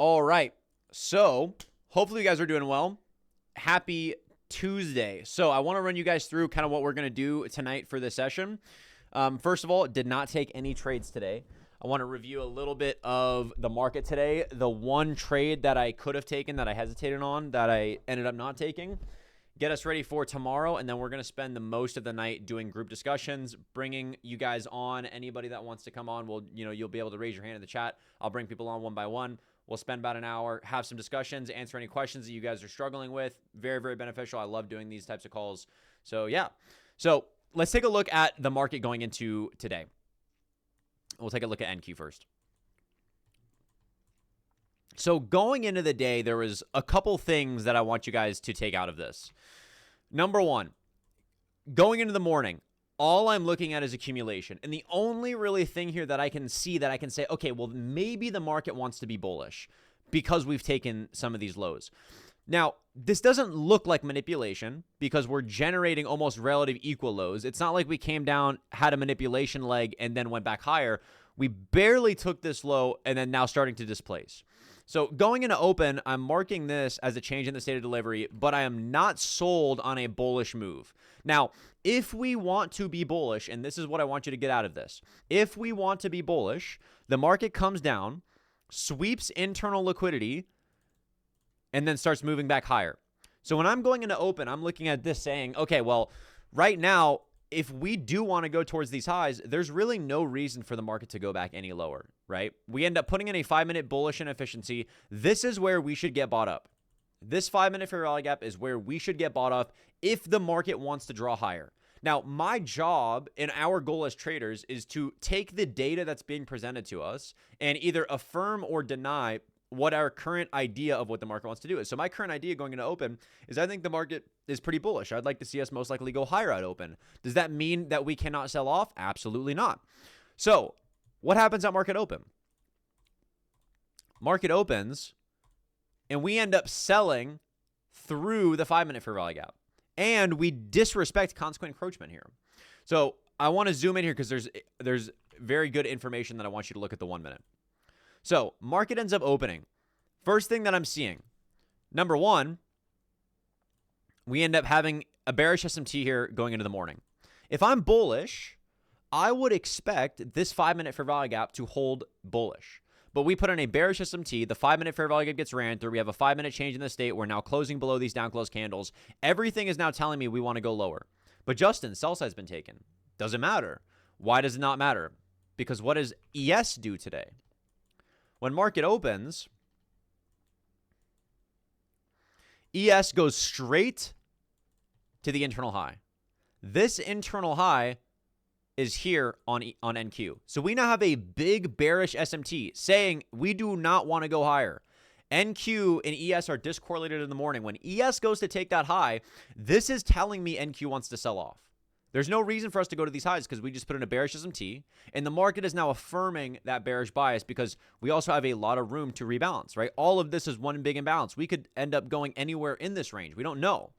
All right. So hopefully you guys are doing well. Happy Tuesday. So I want to run you guys through kind of what we're going to do tonight for this session. First of all, did not take any trades today. I want to review a little bit of the market today. The one trade that I could have taken that I hesitated on that I ended up not taking. Get us ready for tomorrow, and then we're going to spend the most of the night doing group discussions, bringing you guys on. Anybody that wants to come on, you'll be able to raise your hand in the chat. I'll bring people on one by one. We'll spend about an hour, have some discussions, answer any questions that you guys are struggling with. Very, very beneficial. I love doing these types of calls. So, yeah. So, let's take a look at the market going into today. We'll take a look at NQ first. So going into the day, there was a couple things that I want you guys to take out of this. Number one, going into the morning, all I'm looking at is accumulation. And the only really thing here that I can see that I can say, okay, well, maybe the market wants to be bullish because we've taken some of these lows. Now, this doesn't look like manipulation because we're generating almost relative equal lows. It's not like we came down, had a manipulation leg, and then went back higher. We barely took this low and then now starting to displace. So going into open, I'm marking this as a change in the state of delivery, but I am not sold on a bullish move. Now, if we want to be bullish, and this is what I want you to get out of this, if we want to be bullish, the market comes down, sweeps internal liquidity, and then starts moving back higher. So when I'm going into open, I'm looking at this saying, okay, well, right now, if we do want to go towards these highs, there's really no reason for the market to go back any lower, right? We end up putting in a 5-minute bullish inefficiency. This is where we should get bought up. This 5-minute fair value gap is where we should get bought up if the market wants to draw higher. Now, my job and our goal as traders is to take the data that's being presented to us and either affirm or deny what our current idea of what the market wants to do is. So my current idea going into open is I think the market is pretty bullish. I'd like to see us most likely go higher at open. Does that mean that we cannot sell off? Absolutely not. So what happens at market open? Market opens and we end up selling through the 5-minute fair value gap. And we disrespect consequent encroachment here. So I want to zoom in here because there's very good information that I want you to look at the 1 minute. So market ends up opening. First thing that I'm seeing, number one, we end up having a bearish SMT here going into the morning. If I'm bullish, I would expect this 5-minute fair value gap to hold bullish. But we put in a bearish SMT. The 5-minute fair value gap gets ran through. We have a 5-minute change in the state. We're now closing below these down close candles. Everything is now telling me we want to go lower. But Justin, sell side's been taken. Doesn't matter. Why does it not matter? Because what does ES do today? When market opens, ES goes straight to the internal high. This internal high is here on NQ. So we now have a big bearish SMT saying we do not want to go higher. NQ and ES are discorrelated in the morning. When ES goes to take that high, this is telling me NQ wants to sell off. There's no reason for us to go to these highs because we just put in a bearish SMT, and the market is now affirming that bearish bias because we also have a lot of room to rebalance, right? All of this is one big imbalance. We could end up going anywhere in this range. We don't know.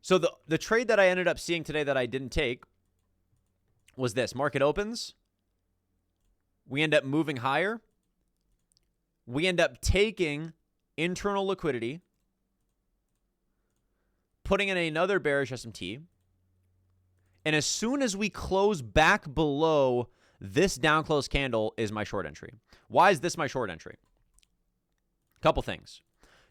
So the trade that I ended up seeing today that I didn't take was this. Market opens. We end up moving higher. We end up taking internal liquidity, putting in another bearish SMT. And as soon as we close back below this down close candle is my short entry. Why is this my short entry? Couple things.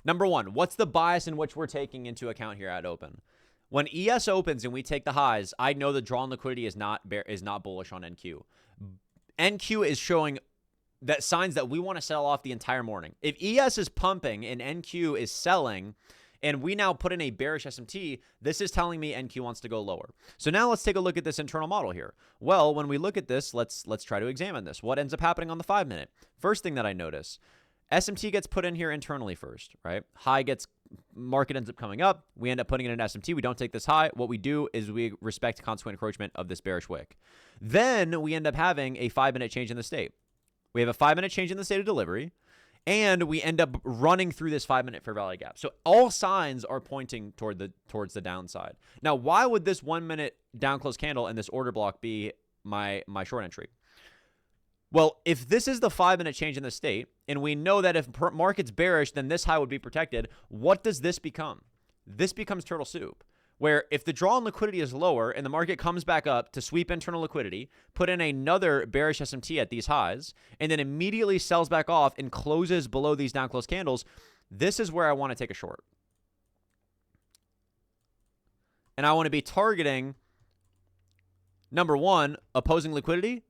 Number one, what's the bias in which we're taking into account here at open? When ES opens and we take the highs, I know the drawn liquidity is not bullish on NQ. NQ is showing that signs that we want to sell off the entire morning. If ES is pumping and NQ is selling, and we now put in a bearish SMT, this is telling me NQ wants to go lower. So now let's take a look at this internal model here. Well, when we look at this, let's try to examine this. What ends up happening on the 5-minute? First thing that I notice, SMT gets put in here internally first, right? Market ends up coming up. We end up putting in an SMT. We don't take this high. What we do is we respect consequent encroachment of this bearish wick. Then we end up having a 5-minute change in the state. We have a 5-minute change in the state of delivery. And we end up running through this 5-minute fair value gap. So all signs are pointing towards the downside. Now, why would this 1 minute down close candle and this order block be my short entry? Well, if this is the 5-minute change in the state, and we know that if market's bearish, then this high would be protected, what does this become? This becomes turtle soup, where if the draw on liquidity is lower and the market comes back up to sweep internal liquidity, put in another bearish SMT at these highs, and then immediately sells back off and closes below these down close candles, this is where I want to take a short. And I want to be targeting, number one, opposing liquidity,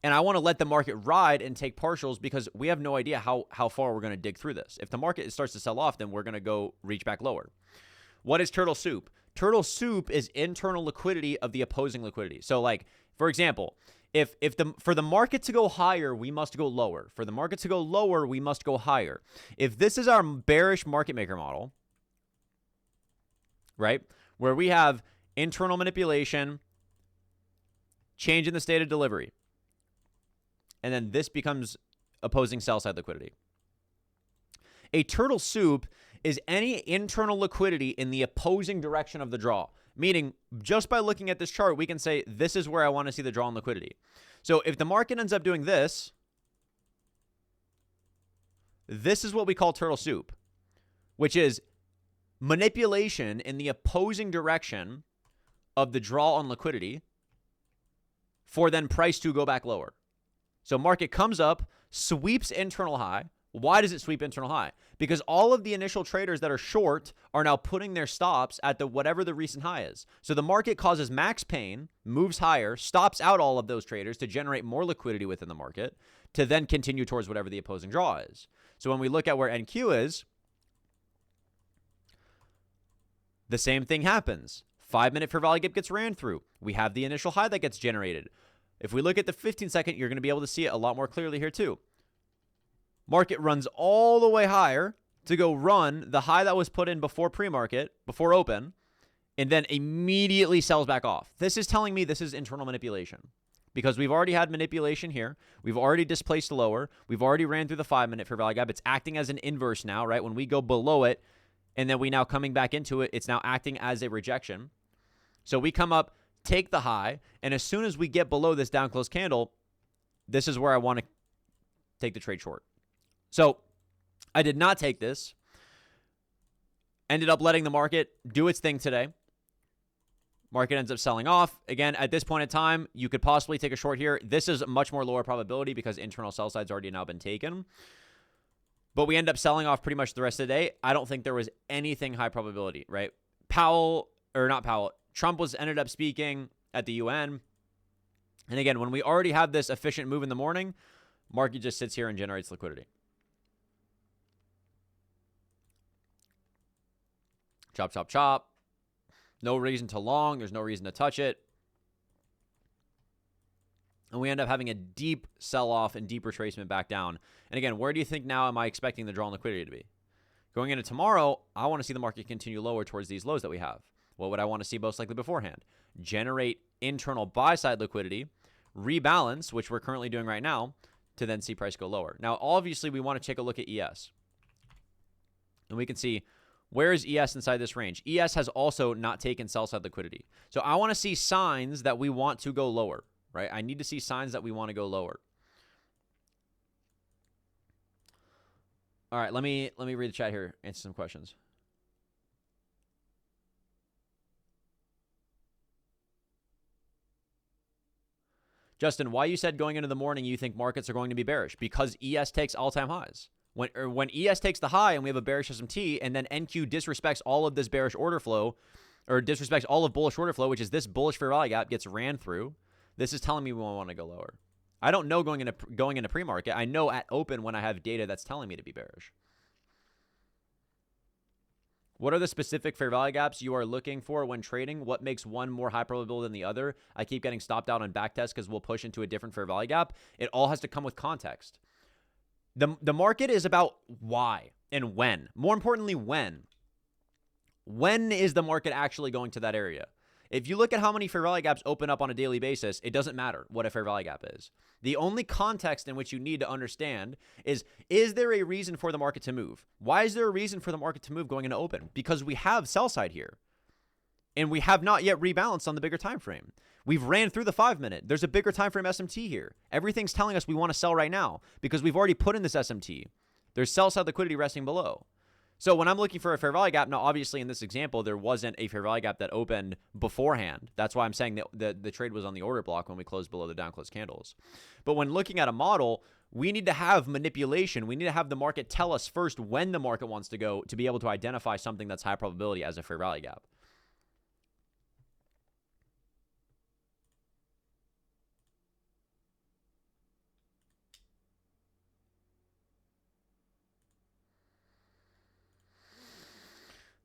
and I want to let the market ride and take partials because we have no idea how far we're going to dig through this. If the market starts to sell off, then we're going to go reach back lower. What is turtle soup? Turtle soup is internal liquidity of the opposing liquidity. So like, for example, for the market to go higher, we must go lower. For the market to go lower, we must go higher. If this is our bearish market maker model, right, where we have internal manipulation, change in the state of delivery, and then this becomes opposing sell-side liquidity. A turtle soup is any internal liquidity in the opposing direction of the draw. Meaning, just by looking at this chart, we can say, this is where I want to see the draw in liquidity. So if the market ends up doing this, this is what we call turtle soup, which is manipulation in the opposing direction of the draw on liquidity for then price to go back lower. So market comes up, sweeps internal high. Why does it sweep internal high? Because all of the initial traders that are short are now putting their stops at whatever the recent high is. So the market causes max pain, moves higher, stops out all of those traders to generate more liquidity within the market to then continue towards whatever the opposing draw is. So when we look at where NQ is, the same thing happens. 5-minute fair value gap gets ran through. We have the initial high that gets generated. If we look at the 15-second, you're going to be able to see it a lot more clearly here too. Market runs all the way higher to go run the high that was put in before pre-market, before open, and then immediately sells back off. This is telling me this is internal manipulation because we've already had manipulation here. We've already displaced lower. We've already ran through the 5-minute fair value gap. It's acting as an inverse now, right? When we go below it and then we now coming back into it, it's now acting as a rejection. So we come up, take the high, and as soon as we get below this down close candle, this is where I want to take the trade short. So I did not take this. Ended up letting the market do its thing today. Market ends up selling off. Again, at this point in time, you could possibly take a short here. This is much more lower probability because internal sell side's already now been taken. But we end up selling off pretty much the rest of the day. I don't think there was anything high probability, right? Trump ended up speaking at the UN. And again, when we already have this efficient move in the morning, market just sits here and generates liquidity. Chop, chop, chop. No reason to long. There's no reason to touch it. And we end up having a deep sell-off and deep retracement back down. And again, where do you think now am I expecting the draw on liquidity to be? Going into tomorrow, I want to see the market continue lower towards these lows that we have. What would I want to see most likely beforehand? Generate internal buy-side liquidity, rebalance, which we're currently doing right now, to then see price go lower. Now, obviously, we want to take a look at ES. And we can see, where is ES inside this range? ES has also not taken sell-side liquidity. So I want to see signs that we want to go lower, right? I need to see signs that we want to go lower. All right, let me read the chat here, answer some questions. Justin, why you said going into the morning you think markets are going to be bearish? Because ES takes all-time highs. When ES takes the high and we have a bearish SMT and then NQ disrespects all of this bearish order flow or disrespects all of bullish order flow, which is this bullish fair value gap gets ran through, this is telling me we want to go lower. I don't know going into pre-market. I know at open when I have data that's telling me to be bearish. What are the specific fair value gaps you are looking for when trading? What makes one more high probability than the other? I keep getting stopped out on backtest because we'll push into a different fair value gap. It all has to come with context. The market is about why and when. More importantly, when. When is the market actually going to that area? If you look at how many fair value gaps open up on a daily basis, it doesn't matter what a fair value gap is. The only context in which you need to understand is there a reason for the market to move? Why is there a reason for the market to move going into open? Because we have sell side here. And we have not yet rebalanced on the bigger time frame. We've ran through the 5-minute. There's a bigger time frame SMT here. Everything's telling us we want to sell right now because we've already put in this SMT. There's sell-side liquidity resting below. So when I'm looking for a fair value gap, now obviously in this example, there wasn't a fair value gap that opened beforehand. That's why I'm saying that the trade was on the order block when we closed below the down close candles. But when looking at a model, we need to have manipulation. We need to have the market tell us first when the market wants to go to be able to identify something that's high probability as a fair value gap.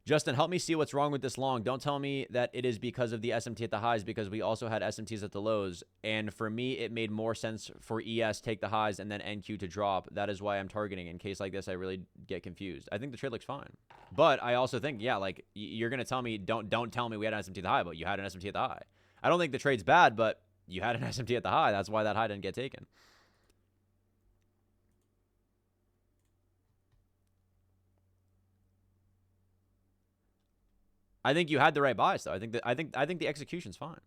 Justin, help me see what's wrong with this long. Don't tell me that it is because of the SMT at the highs, because we also had SMTs at the lows. And for me, it made more sense for ES take the highs and then NQ to drop. That is why I'm targeting. In case like this, I really get confused. I think the trade looks fine. But I also think, yeah, like you're going to tell me, don't tell me we had an SMT at the high, but you had an SMT at the high. I don't think the trade's bad, but you had an SMT at the high. That's why that high didn't get taken. I think you had the right bias, though. I think the execution's fine.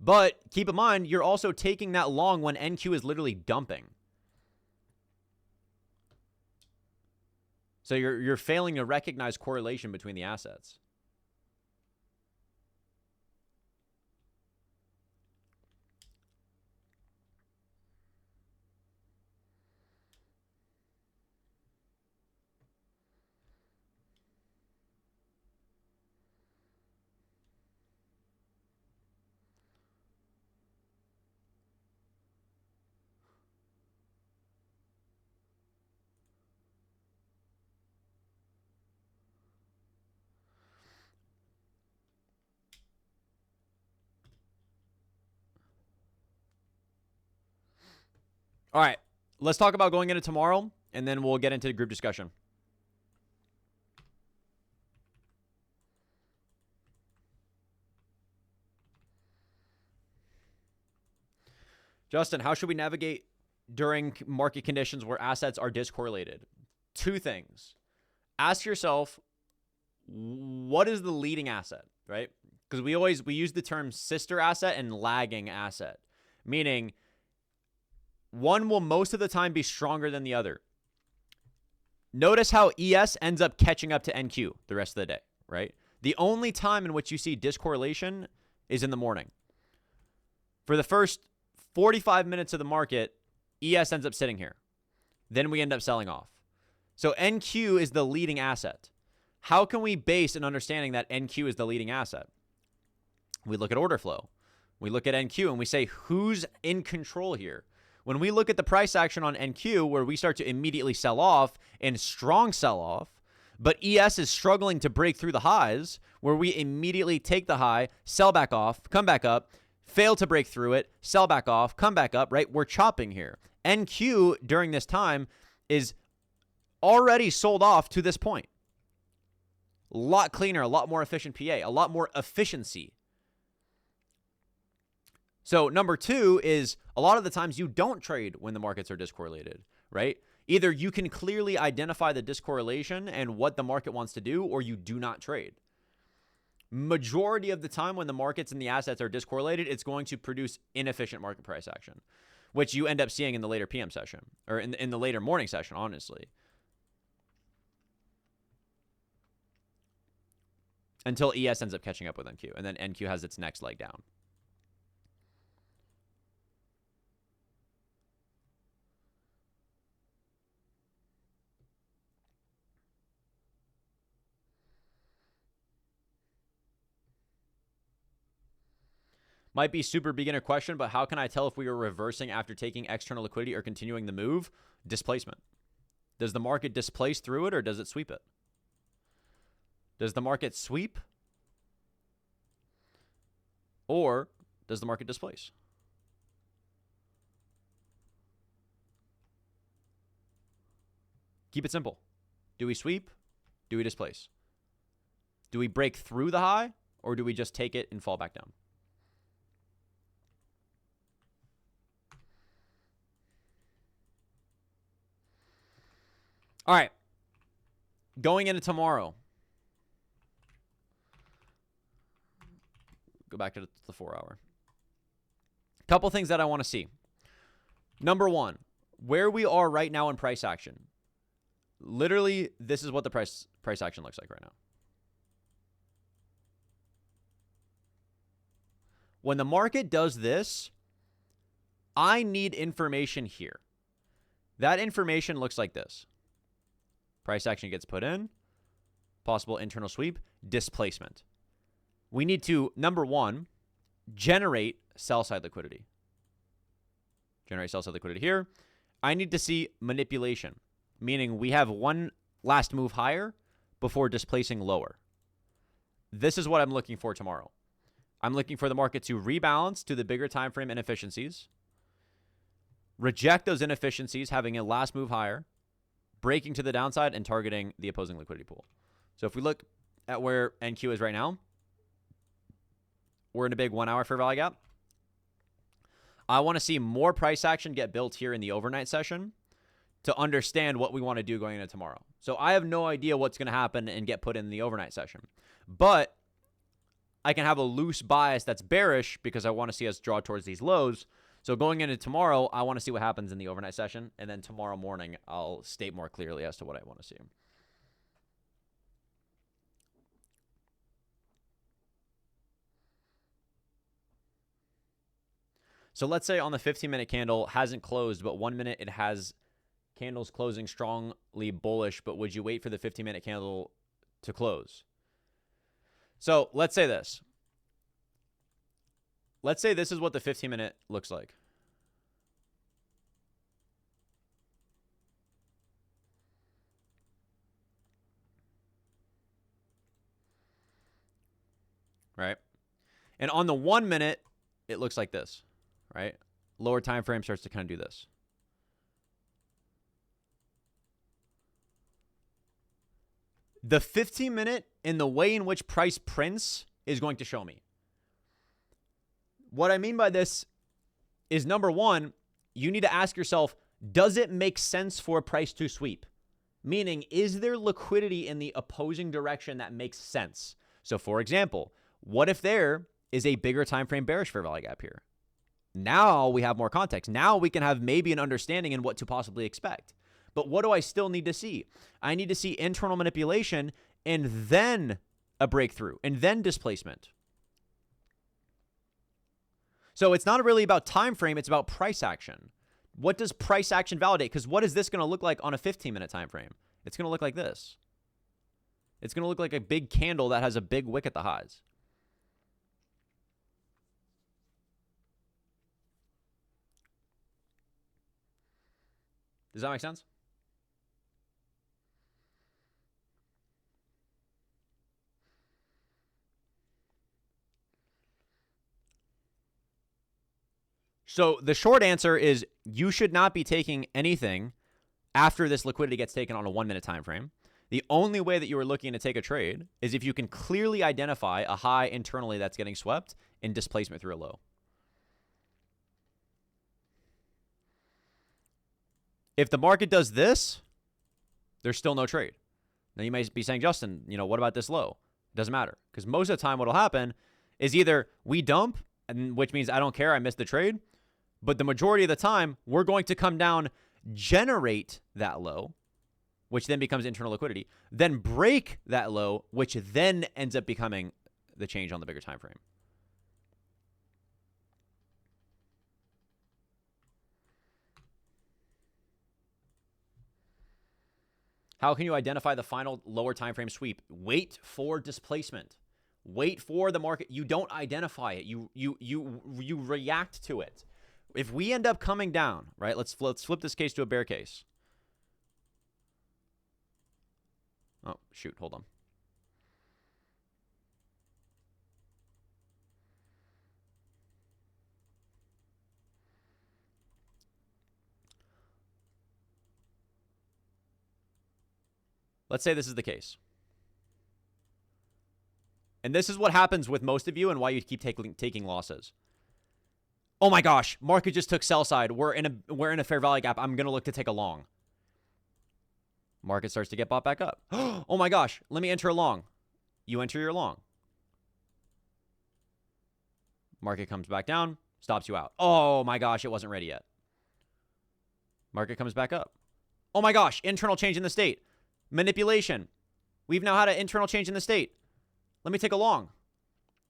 But keep in mind, you're also taking that long when NQ is literally dumping. So you're failing to recognize correlation between the assets. All right, let's talk about going into tomorrow, and then we'll get into the group discussion. Justin, how should we navigate during market conditions where assets are discorrelated? Two things. Ask yourself, what is the leading asset, right? Because we use the term sister asset and lagging asset, meaning one will most of the time be stronger than the other. Notice how ES ends up catching up to NQ the rest of the day, right? The only time in which you see discorrelation is in the morning. For the first 45 minutes of the market, ES ends up sitting here. Then we end up selling off. So NQ is the leading asset. How can we base an understanding that NQ is the leading asset? We look at order flow. We look at NQ and we say, who's in control here? When we look at the price action on NQ, where we start to immediately sell off and strong sell off, but ES is struggling to break through the highs, where we immediately take the high, sell back off, come back up, fail to break through it, sell back off, come back up, right? We're chopping here. NQ during this time is already sold off to this point. A lot cleaner, a lot more efficient PA, a lot more efficiency. So number two is a lot of the times you don't trade when the markets are discorrelated, right? Either you can clearly identify the discorrelation and what the market wants to do, or you do not trade. Majority of the time when the markets and the assets are discorrelated, it's going to produce inefficient market price action, which you end up seeing in the later PM session, or in the later morning session, honestly. Until ES ends up catching up with NQ, and then NQ has its next leg down. Might be super beginner question, but how can I tell if we are reversing after taking external liquidity or continuing the move? Displacement. Does the market displace through it, or does it sweep it? Does the market sweep, or does the market displace? Keep it simple. Do we sweep? Do we displace? Do we break through the high, or do we just take it and fall back down? All right. Going into tomorrow, go back to the 4 hour. Couple things that I want to see. Number one, where we are right now in price action. Literally, this is what the price action looks like right now. When the market does this, I need information here. That information looks like this. Price action gets put in. Possible internal sweep. Displacement. We need to, number one, generate sell-side liquidity. Generate sell-side liquidity here. I need to see manipulation, meaning we have one last move higher before displacing lower. This is what I'm looking for tomorrow. I'm looking for the market to rebalance to the bigger time frame inefficiencies, reject those inefficiencies, having a last move higher, breaking to the downside, and targeting the opposing liquidity pool. So if we look at where NQ is right now, we're in a big 1 hour fair value gap. I want to see more price action get built here in the overnight session to understand what we want to do going into tomorrow. So I have no idea what's going to happen and get put in the overnight session. But I can have a loose bias that's bearish because I want to see us draw towards these lows. So going into tomorrow, I want to see what happens in the overnight session. And then tomorrow morning, I'll state more clearly as to what I want to see. So let's say on the 15-minute candle hasn't closed, but 1 minute it has candles closing strongly bullish, but would you wait for the 15-minute candle to close? So let's say this. Let's say this is what the 15-minute looks like. Right? And on the 1 minute, it looks like this, right? Lower time frame starts to kind of do this. The 15-minute and the way in which price prints is going to show me. What I mean by this is, number one, you need to ask yourself, does it make sense for a price to sweep? Meaning, is there liquidity in the opposing direction that makes sense? So, for example, what if there is a bigger time frame bearish fair value gap here? Now we have more context. Now we can have maybe an understanding in what to possibly expect. But what do I still need to see? I need to see internal manipulation and then a breakthrough and then displacement. So it's not really about time frame, it's about price action. What does price action validate? Because what is this going to look like on a 15-minute time frame? It's going to look like this. It's going to look like a big candle that has a big wick at the highs. Does that make sense? So the short answer is you should not be taking anything after this liquidity gets taken on a 1 minute time frame. The only way that you are looking to take a trade is if you can clearly identify a high internally that's getting swept and displacement through a low. If the market does this, there's still no trade. Now you may be saying, Justin, what about this low? It doesn't matter, because most of the time what will happen is either we dump, and which means I don't care, I missed the trade, but the majority of the time we're going to come down, generate that low, which then becomes internal liquidity, then break that low, which then ends up becoming the change on the bigger time frame. How can you identify the final lower time frame sweep? Wait for displacement. Wait for the market. You don't identify it. You react to it. If we end up coming down, right? Let's flip this case to a bear case. Oh, shoot. Hold on. Let's say this is the case. And this is what happens with most of you and why you keep taking losses. Oh my gosh, market just took sell side. We're in a fair value gap. I'm going to look to take a long. Market starts to get bought back up. Oh my gosh, let me enter a long. You enter your long. Market comes back down, stops you out. Oh my gosh, it wasn't ready yet. Market comes back up. Oh my gosh, internal change in the state. Manipulation. We've now had an internal change in the state. Let me take a long.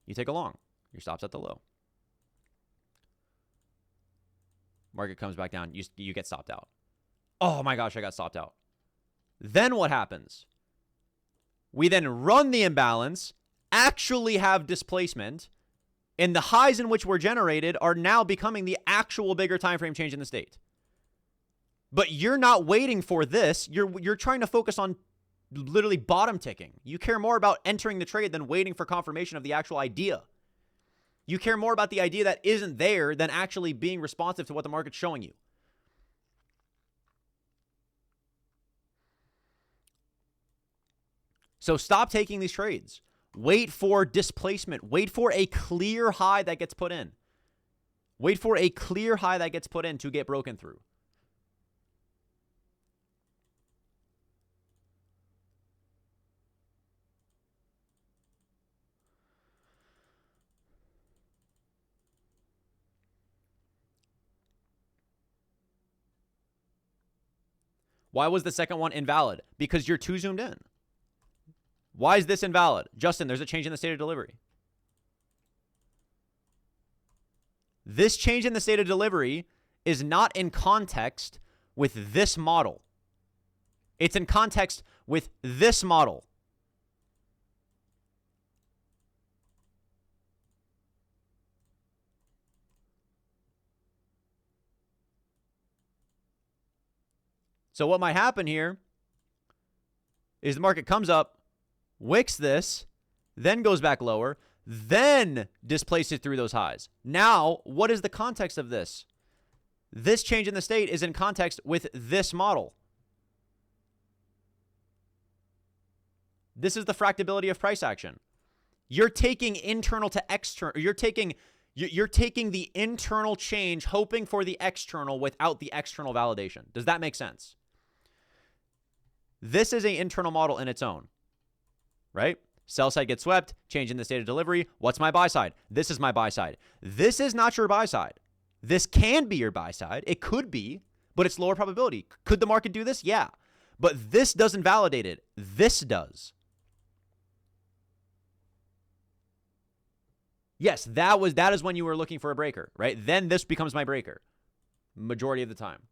You take a long. Your stop's at the low. Market comes back down. You get stopped out. Oh my gosh, I got stopped out. Then what happens? We then run the imbalance, actually have displacement, and the highs in which were generated are now becoming the actual bigger time frame change in the state. But you're not waiting for this. You're trying to focus on literally bottom ticking. You care more about entering the trade than waiting for confirmation of the actual idea. You care more about the idea that isn't there than actually being responsive to what the market's showing you. So stop taking these trades. Wait for displacement. Wait for a clear high that gets put in. Wait for a clear high that gets put in to get broken through. Why was the second one invalid? Because you're too zoomed in. Why is this invalid? Justin, there's a change in the state of delivery. This change in the state of delivery is not in context with this model. It's in context with this model. So what might happen here is the market comes up, wicks this, then goes back lower, then displaces through those highs. Now, what is the context of this? This change in the state is in context with this model. This is the fractability of price action. You're taking internal to external. You're taking the internal change, hoping for the external without the external validation. Does that make sense? This is an internal model in its own, right? Sell side gets swept, change in the state of delivery. What's my buy side? This is my buy side. This is not your buy side. This can be your buy side. It could be, but it's lower probability. Could the market do this? Yeah. But this doesn't validate it. This does. Yes, that is when you were looking for a breaker, right? Then this becomes my breaker majority of the time.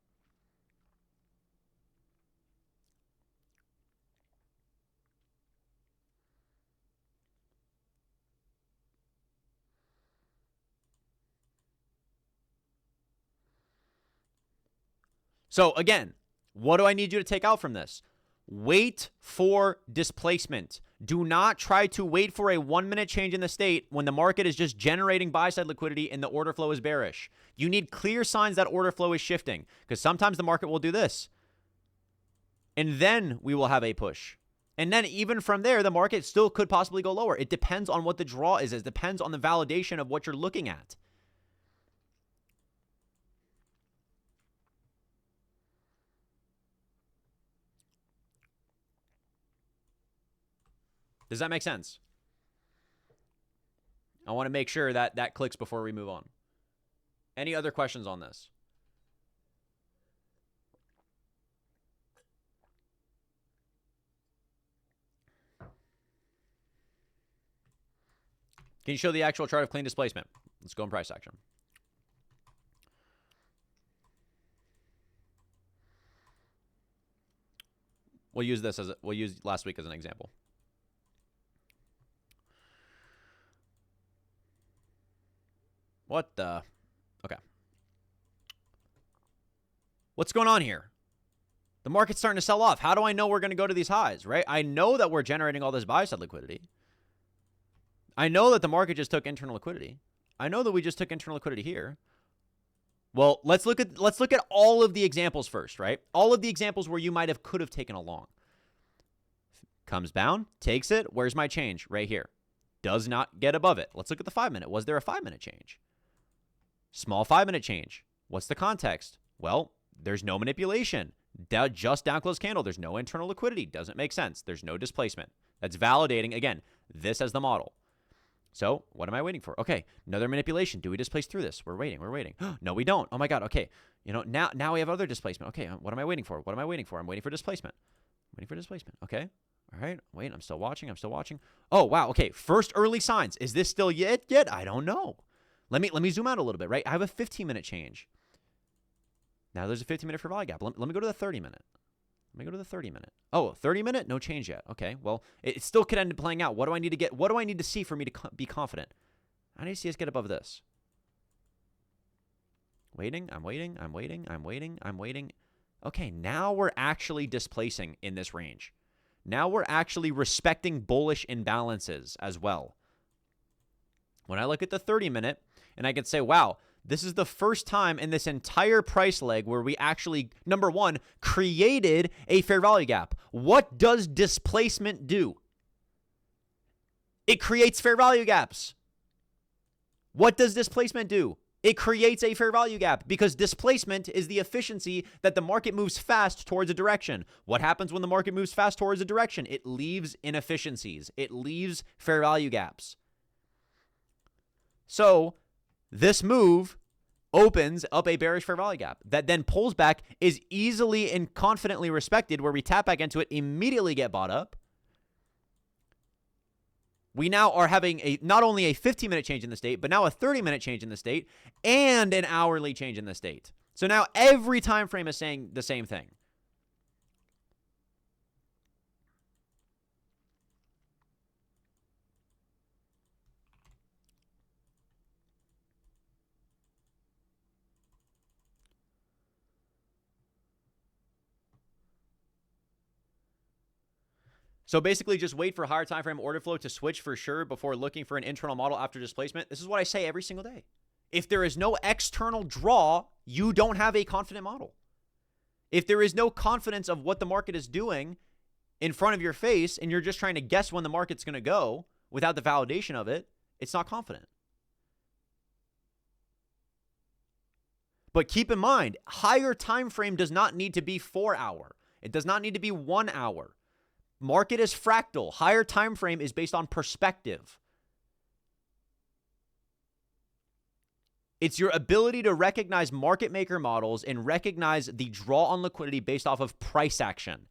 So again, what do I need you to take out from this? Wait for displacement. Do not try to wait for a 1 minute change in the state when the market is just generating buy side liquidity and the order flow is bearish. You need clear signs that order flow is shifting, because sometimes the market will do this. And then we will have a push. And then even from there, the market still could possibly go lower. It depends on what the draw is. It depends on the validation of what you're looking at. Does that make sense? I want to make sure that that clicks before we move on. Any other questions on this? Can you show the actual chart of clean displacement? Let's go in price action. We'll use last week as an example. What the? Okay. What's going on here? The market's starting to sell off. How do I know we're going to go to these highs, right? I know that we're generating all this buy side liquidity. I know that the market just took internal liquidity. I know that we just took internal liquidity here. Well, let's look at all of the examples first, right? All of the examples where you could have taken a long. Comes down, takes it. Where's my change? Right here. Does not get above it. Let's look at the 5 minute. Was there a 5 minute change? Small 5 minute change. What's the context? Well, there's no manipulation. Just down close candle. There's no internal liquidity. Doesn't make sense. There's no displacement. That's validating, again, this as the model. So what am I waiting for? Okay, another manipulation. Do we displace through this? We're waiting. We're waiting. No, we don't. Oh my God. Okay. Now we have other displacement. Okay, what am I waiting for? What am I waiting for? I'm waiting for displacement. I'm waiting for displacement. Okay. All right. Wait, I'm still watching. I'm still watching. Oh, wow. Okay. First early signs. Is this still yet? I don't know. Let me zoom out a little bit, right? I have a 15-minute change. Now there's a 15-minute fair value gap. Let me go to the 30-minute. Let me go to the 30-minute. Oh, 30-minute? No change yet. Okay. Well, it still could end up playing out. What do I need to get? What do I need to see for me to be confident? I need to see us get above this. Waiting. I'm waiting. I'm waiting. I'm waiting. I'm waiting. Okay. Now we're actually displacing in this range. Now we're actually respecting bullish imbalances as well. When I look at the 30-minute, and I can say, wow, this is the first time in this entire price leg where we actually, number one, created a fair value gap. What does displacement do? It creates fair value gaps. What does displacement do? It creates a fair value gap because displacement is the efficiency that the market moves fast towards a direction. What happens when the market moves fast towards a direction? It leaves inefficiencies. It leaves fair value gaps. So this move opens up a bearish fair value gap that then pulls back, is easily and confidently respected, where we tap back into it, immediately get bought up. We now are having not only a 15-minute change in the state, but now a 30-minute change in the state and an hourly change in the state. So now every time frame is saying the same thing. So basically just wait for higher time frame order flow to switch for sure before looking for an internal model after displacement. This is what I say every single day. If there is no external draw, you don't have a confident model. If there is no confidence of what the market is doing in front of your face and you're just trying to guess when the market's going to go without the validation of it, it's not confident. But keep in mind, higher time frame does not need to be 4 hour. It does not need to be 1 hour. Market is fractal. Higher time frame is based on perspective. It's your ability to recognize market maker models and recognize the draw on liquidity based off of price action.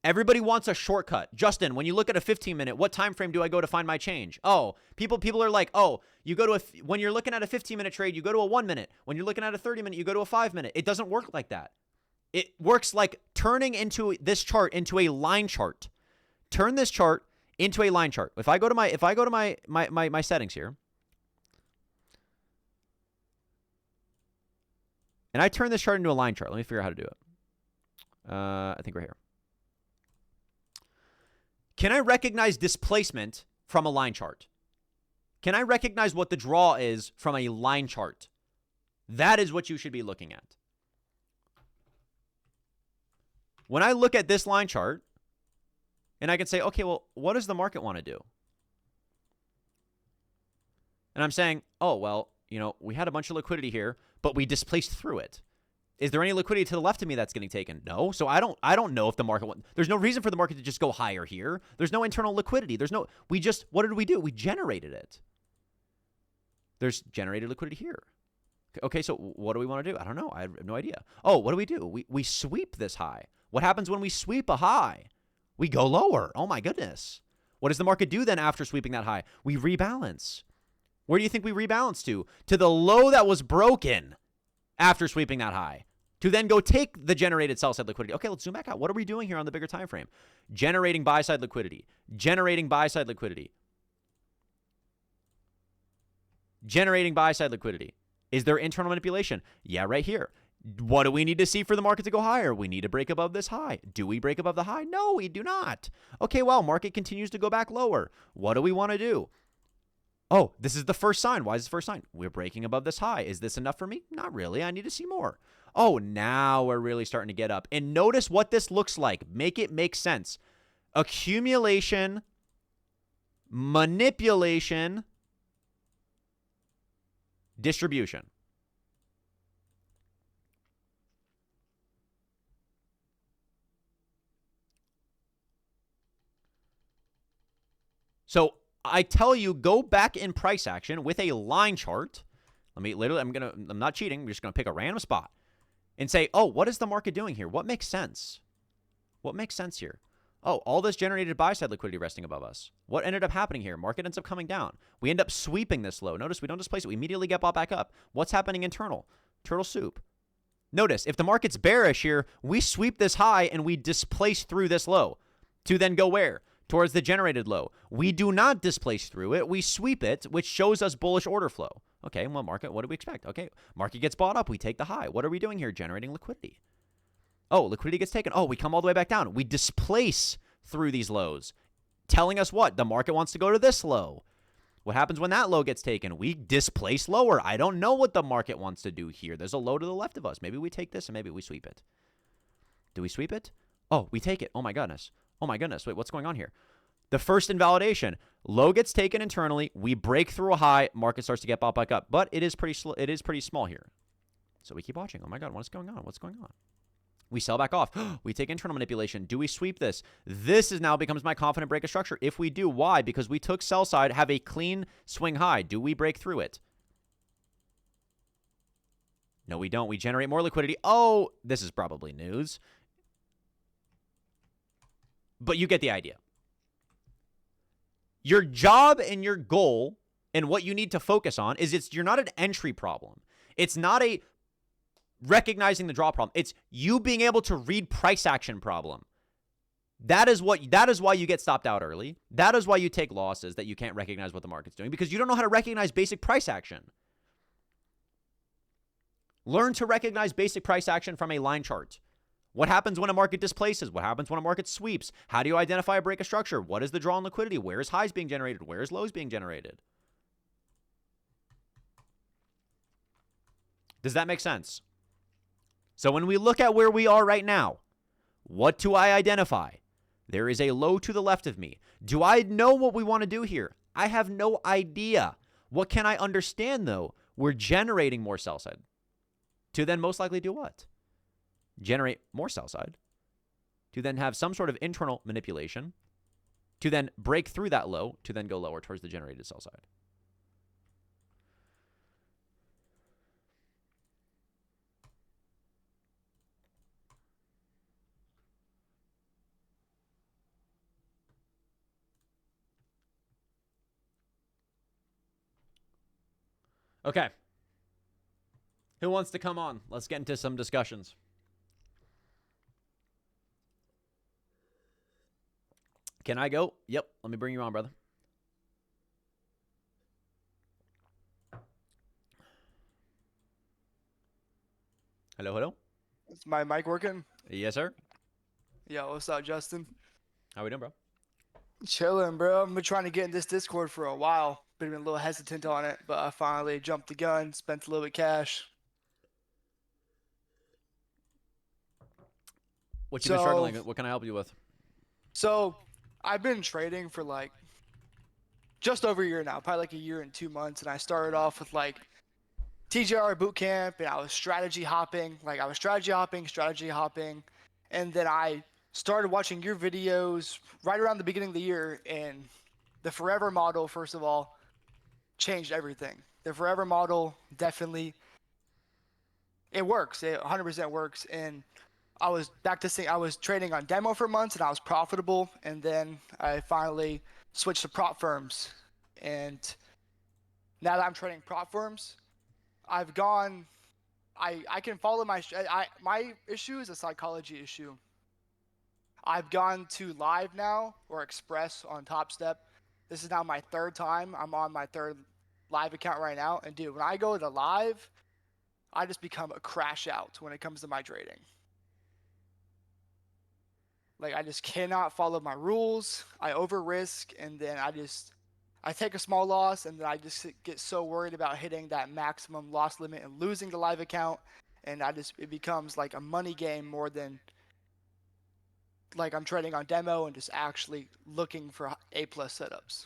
Everybody wants a shortcut. Justin, when you look at a 15-minute, what time frame do I go to find my change? Oh, people are like, oh, you go to when you're looking at a 15-minute trade, you go to a 1 minute. When you're looking at a 30-minute, you go to a 5 minute. It doesn't work like that. It works like turning into this chart into a line chart. Turn this chart into a line chart. If I go to my settings here, and I turn this chart into a line chart. Let me figure out how to do it. I think right here. Can I recognize displacement from a line chart? Can I recognize what the draw is from a line chart? That is what you should be looking at. When I look at this line chart, and I can say, okay, well, what does the market want to do? And I'm saying, oh, well, we had a bunch of liquidity here, but we displaced through it. Is there any liquidity to the left of me that's getting taken? No. So I don't know if the market there's no reason for the market to just go higher here. There's no internal liquidity. What did we do? We generated it. There's generated liquidity here. Okay, so what do we want to do? I don't know. I have no idea. Oh, what do? We sweep this high. What happens when we sweep a high? We go lower. Oh my goodness. What does the market do then after sweeping that high? We rebalance. Where do you think we rebalance to? To the low that was broken after sweeping that high. To then go take the generated sell-side liquidity. Okay, let's zoom back out. What are we doing here on the bigger time frame? Generating buy-side liquidity. Generating buy-side liquidity. Generating buy-side liquidity. Is there internal manipulation? Yeah, right here. What do we need to see for the market to go higher? We need to break above this high. Do we break above the high? No, we do not. Okay, well, market continues to go back lower. What do we want to do? Oh, this is the first sign. Why is this the first sign? We're breaking above this high. Is this enough for me? Not really. I need to see more. Oh, now we're really starting to get up. And notice what this looks like. Make it make sense. Accumulation, manipulation, distribution. So I tell you, go back in price action with a line chart. I'm not cheating. I'm just going to pick a random spot and say, oh, what is the market doing here? What makes sense? What makes sense here? Oh, all this generated buy-side liquidity resting above us. What ended up happening here? Market ends up coming down. We end up sweeping this low. Notice we don't displace it. We immediately get bought back up. What's happening internal? Turtle soup. Notice, if the market's bearish here, we sweep this high and we displace through this low to then go where? Towards the generated low. We do not displace through it. We sweep it, which shows us bullish order flow. Okay, well, market, what do we expect? Okay, market gets bought up. We take the high. What are we doing here? Generating liquidity. Oh, liquidity gets taken. Oh, we come all the way back down. We displace through these lows, telling us what? The market wants to go to this low. What happens when that low gets taken? We displace lower. I don't know what the market wants to do here. There's a low to the left of us. Maybe we take this and maybe we sweep it. Do we sweep it? Oh, we take it. Oh, my goodness. Oh, my goodness. Wait, what's going on here? The first invalidation. Low gets taken internally. We break through a high. Market starts to get bought back up. But it is pretty it is pretty small here. So we keep watching. Oh, my God. What's going on? What's going on? We sell back off. We take internal manipulation. Do we sweep this? This is now becomes my confident break of structure. If we do, why? Because we took sell side, have a clean swing high. Do we break through it? No, we don't. We generate more liquidity. Oh, this is probably news. But you get the idea. Your job and your goal and what you need to focus on is you're not an entry problem. It's not a recognizing the draw problem. It's you being able to read price action problem. That is why you get stopped out early. That is why you take losses, that you can't recognize what the market's doing, because you don't know how to recognize basic price action. Learn to recognize basic price action from a line chart. What happens when a market displaces? What happens when a market sweeps? How do you identify a break of structure? What is the draw on liquidity? Where is highs being generated? Where is lows being generated? Does that make sense? So when we look at where we are right now, what do I identify? There is a low to the left of me. Do I know what we want to do here? I have no idea. What can I understand, though? We're generating more sell side. To then most likely do what? Generate more sell side. To then have some sort of internal manipulation. To then break through that low. To then go lower towards the generated sell side. Okay. Who wants to come on? Let's get into some discussions. Can I go? Yep. Let me bring you on, brother. Hello, hello. Is my mic working? Yes, sir. Yo, what's up, Justin? How we doing, bro? Chilling, bro. I've been trying to get in this Discord for a while. Been a little hesitant on it, but I finally jumped the gun, spent a little bit of cash. What you been struggling with? What can I help you with? So, I've been trading for like just over a year now, probably like a year and 2 months, and I started off with like TGR boot camp, and I was strategy hopping, and then I started watching your videos right around the beginning of the year, and the forever model, first of all, changed everything. The forever model definitely, it works. It 100% works, and I was backtesting. I was trading on demo for months, and I was profitable, and then I finally switched to prop firms, and now that I'm trading prop firms, I've gone. I can follow my issue is a psychology issue. I've gone to live now, or express on Top Step. This is now my third time. I'm on my third live account right now, and dude, when I go to live, I just become a crash out when it comes to my trading. Like, I just cannot follow my rules. I over risk, and then I take a small loss, and then I just get so worried about hitting that maximum loss limit and losing the live account, and it becomes like a money game more than like I'm trading on demo and just actually looking for A+ setups.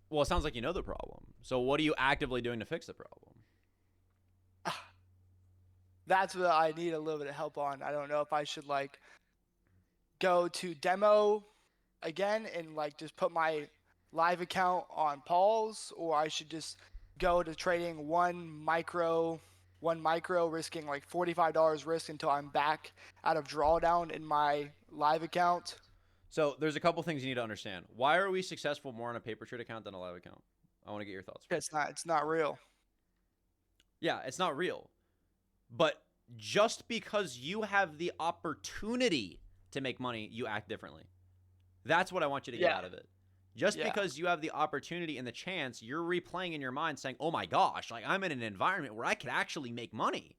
Well, it sounds like you know the problem. So what are you actively doing to fix the problem? That's what I need a little bit of help on. I don't know if I should like go to demo again and like just put my live account on pause, or I should just go to trading one micro risking like $45 risk until I'm back out of drawdown in my live account. So there's a couple things you need to understand. Why are we successful more on a paper trade account than a live account? I want to get your thoughts first. It's not real. Yeah, it's not real. But just because you have the opportunity to make money, you act differently. That's what I want you to get Yeah. out of it. Just Yeah. because you have the opportunity and the chance, you're replaying in your mind saying, oh my gosh, like I'm in an environment where I could actually make money.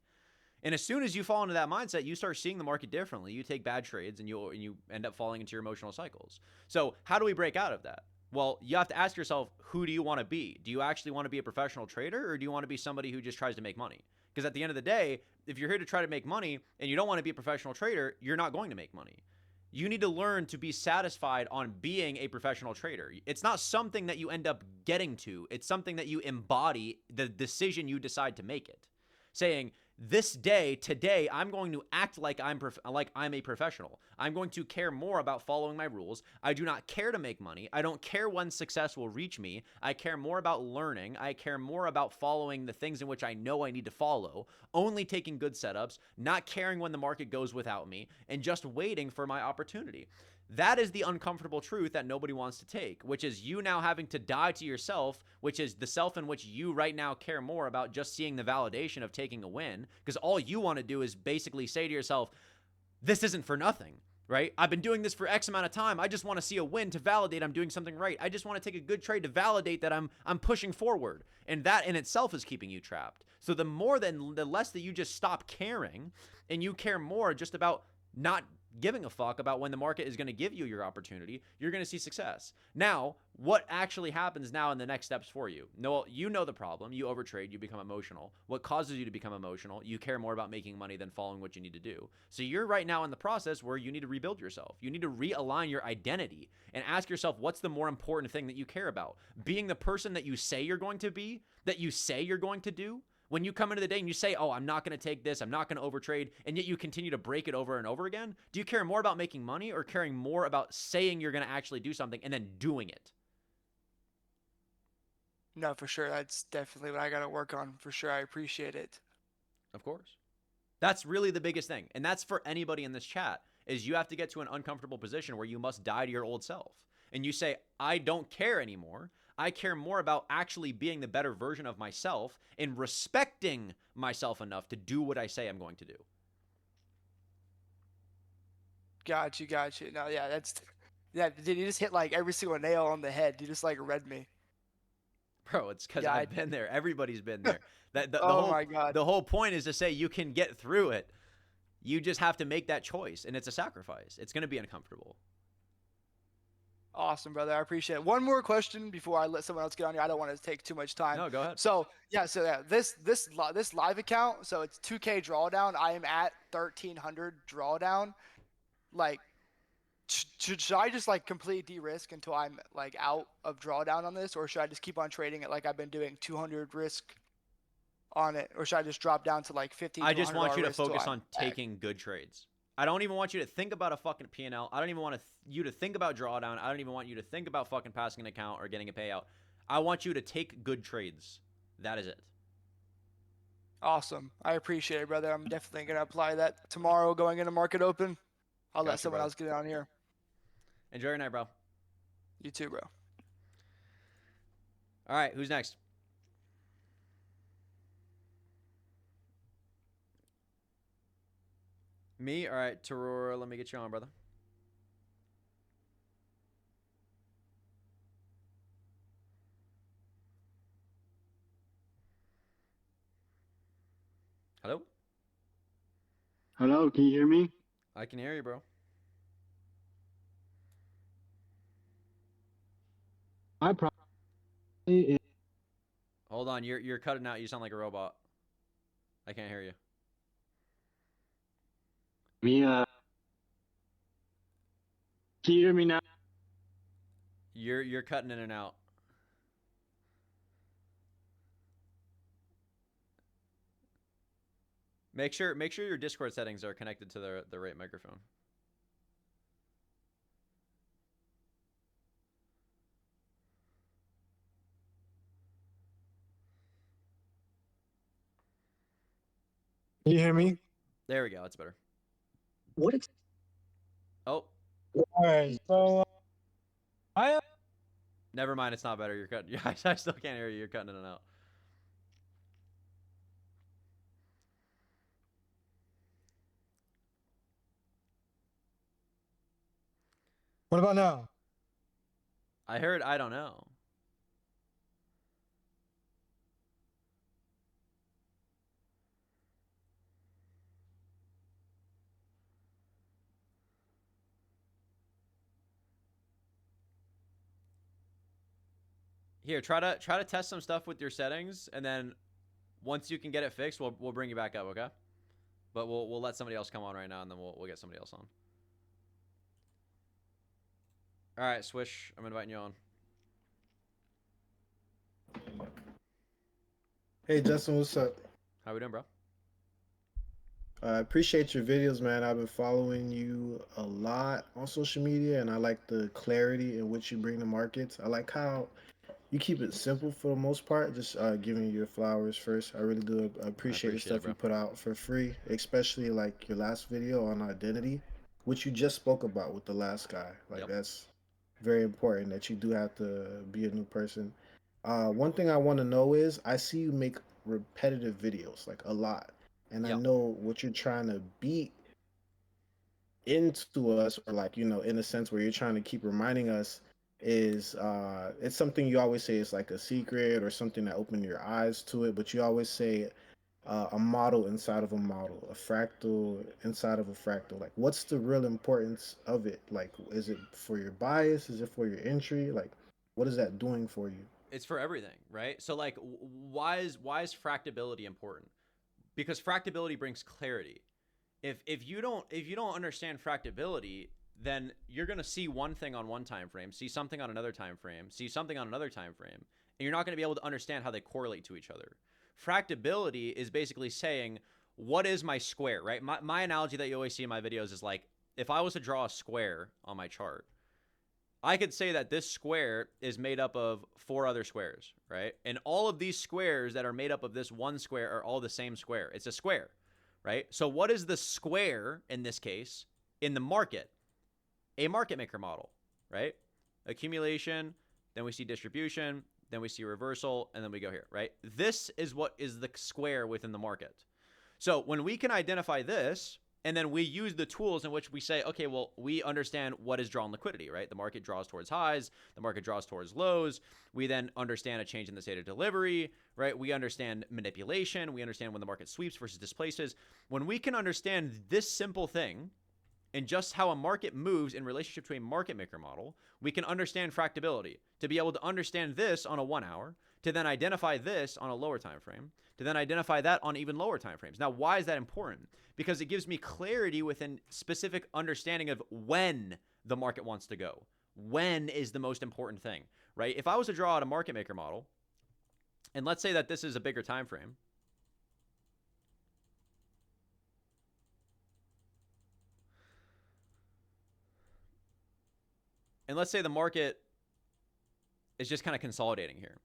And as soon as you fall into that mindset, you start seeing the market differently. You take bad trades and you end up falling into your emotional cycles. So how do we break out of that? Well, you have to ask yourself, who do you want to be? Do you actually want to be a professional trader, or do you want to be somebody who just tries to make money? Because at the end of the day, if you're here to try to make money and you don't want to be a professional trader, you're not going to make money. You need to learn to be satisfied on being a professional trader. It's not something that you end up getting to. It's something that you embody the decision you decide to make it. Saying, this day, today, I'm going to act like I'm a professional. I'm going to care more about following my rules. I do not care to make money. I don't care when success will reach me. I care more about learning. I care more about following the things in which I know I need to follow, only taking good setups, not caring when the market goes without me, and just waiting for my opportunity. That is the uncomfortable truth that nobody wants to take, which is you now having to die to yourself, which is the self in which you right now care more about just seeing the validation of taking a win, because all you want to do is basically say to yourself, this isn't for nothing, right? I've been doing this for X amount of time. I just want to see a win to validate I'm doing something right. I just want to take a good trade to validate that I'm pushing forward. And that in itself is keeping you trapped. So the less that you just stop caring and you care more just about not giving a fuck about when the market is going to give you your opportunity, you're going to see success. Now, what actually happens now in the next steps for you? Noel, you know the problem. You overtrade, you become emotional. What causes you to become emotional? You care more about making money than following what you need to do. So you're right now in the process where you need to rebuild yourself. You need to realign your identity and ask yourself, what's the more important thing that you care about? Being the person that you say you're going to be, that you say you're going to do? When you come into the day and you say, oh, I'm not going to take this, I'm not going to overtrade, and yet you continue to break it over and over again, do you care more about making money or caring more about saying you're going to actually do something and then doing it? No, for sure. That's definitely what I got to work on. For sure. I appreciate it. Of course. That's really the biggest thing. And that's for anybody in this chat, is you have to get to an uncomfortable position where you must die to your old self. And you say, I don't care anymore. I care more about actually being the better version of myself and respecting myself enough to do what I say I'm going to do. Got you. Got you. No, yeah, yeah, dude, you just hit like every single nail on the head. You just like read me. Bro, it's because Yeah. I've been there. Everybody's been there. That Oh my God. the whole point is to say you can get through it. You just have to make that choice, and it's a sacrifice. It's going to be uncomfortable. Awesome, brother. I appreciate it. One more question before I let someone else get on here. I don't want to take too much time. No, go ahead. So yeah, this live account. So it's 2K drawdown. I am at 1,300 drawdown. Like, should I just like completely de-risk until I'm like out of drawdown on this, or should I just keep on trading it like I've been doing 200 risk on it, or should I just drop down to like 50 I to just want you to risk till focus I'm on taking good trades. I don't even want you to think about a fucking P&L. I don't even want you to think about drawdown. I don't even want you to think about fucking passing an account or getting a payout. I want you to take good trades. That is it. Awesome. I appreciate it, brother. I'm definitely gonna apply that tomorrow going into market open. I'll let Gotcha, someone brother. else get on here. Enjoy your night, bro. You too, bro. All right, who's next? Me? All right, Tarora, let me get you on, brother. Hello? Hello, can you hear me? I can hear you, bro. My problem is Hold on, you're cutting out. You sound like a robot. I can't hear you. me. Can you hear me now? You're cutting in and out. Make sure your Discord settings are connected to the right microphone. Can you hear me? There we go. That's better. What? Oh, All right. So I never mind. It's not better. You're cutting. I still can't hear you. You're cutting in and out. What about now? I heard. I don't know. Here, try to test some stuff with your settings, and then once you can get it fixed, we'll bring you back up, okay? But we'll let somebody else come on right now, and then we'll get somebody else on. All right, Swish, I'm inviting you on. Hey Justin, what's up? How we doing, bro? I appreciate your videos, man. I've been following you a lot on social media, and I like the clarity in which you bring to markets. I like how you keep it simple for the most part. Just giving you your flowers first. I really do appreciate the appreciate it, stuff bro. you put out for free, especially like your last video on identity, which you just spoke about with the last guy. Like Yep. that's very important that you do have to be a new person. One thing I want to know is I see you make repetitive videos, like a lot. And I Yep. know what you're trying to beat into us, or like, in a sense where you're trying to keep reminding us is it's something you always say is like a secret or something that opened your eyes to it, but you always say a model inside of a model, a fractal inside of a fractal. Like, what's the real importance of it? Like, is it for your bias? Is it for your entry? Like, what is that doing for you? It's for everything, right? So like, why is fractability important? Because fractability brings clarity. If you don't understand fractability, then you're gonna see one thing on one time frame, see something on another time frame, see something on another time frame, and you're not gonna be able to understand how they correlate to each other. Fractability is basically saying, what is my square, right? My analogy that you always see in my videos is like, if I was to draw a square on my chart, I could say that this square is made up of 4 other squares, right? And all of these squares that are made up of this one square are all the same square. It's a square, right? So what is the square in this case in the market? A market maker model, right? Accumulation, then we see distribution, then we see reversal, and then we go here, right? This is what is the square within the market. So when we can identify this, and then we use the tools in which we say, okay, well, we understand what is drawn liquidity, right? The market draws towards highs, the market draws towards lows. We then understand a change in the state of delivery, right? We understand manipulation. We understand when the market sweeps versus displaces. When we can understand this simple thing and just how a market moves in relationship to a market maker model, we can understand fractability. To be able to understand this on a 1 hour, to then identify this on a lower time frame, to then identify that on even lower time frames. Now, why is that important? Because it gives me clarity within specific understanding of when the market wants to go. When is the most important thing, right? If I was to draw out a market maker model, and let's say that this is a bigger time frame, and let's say the market is just kind of consolidating here.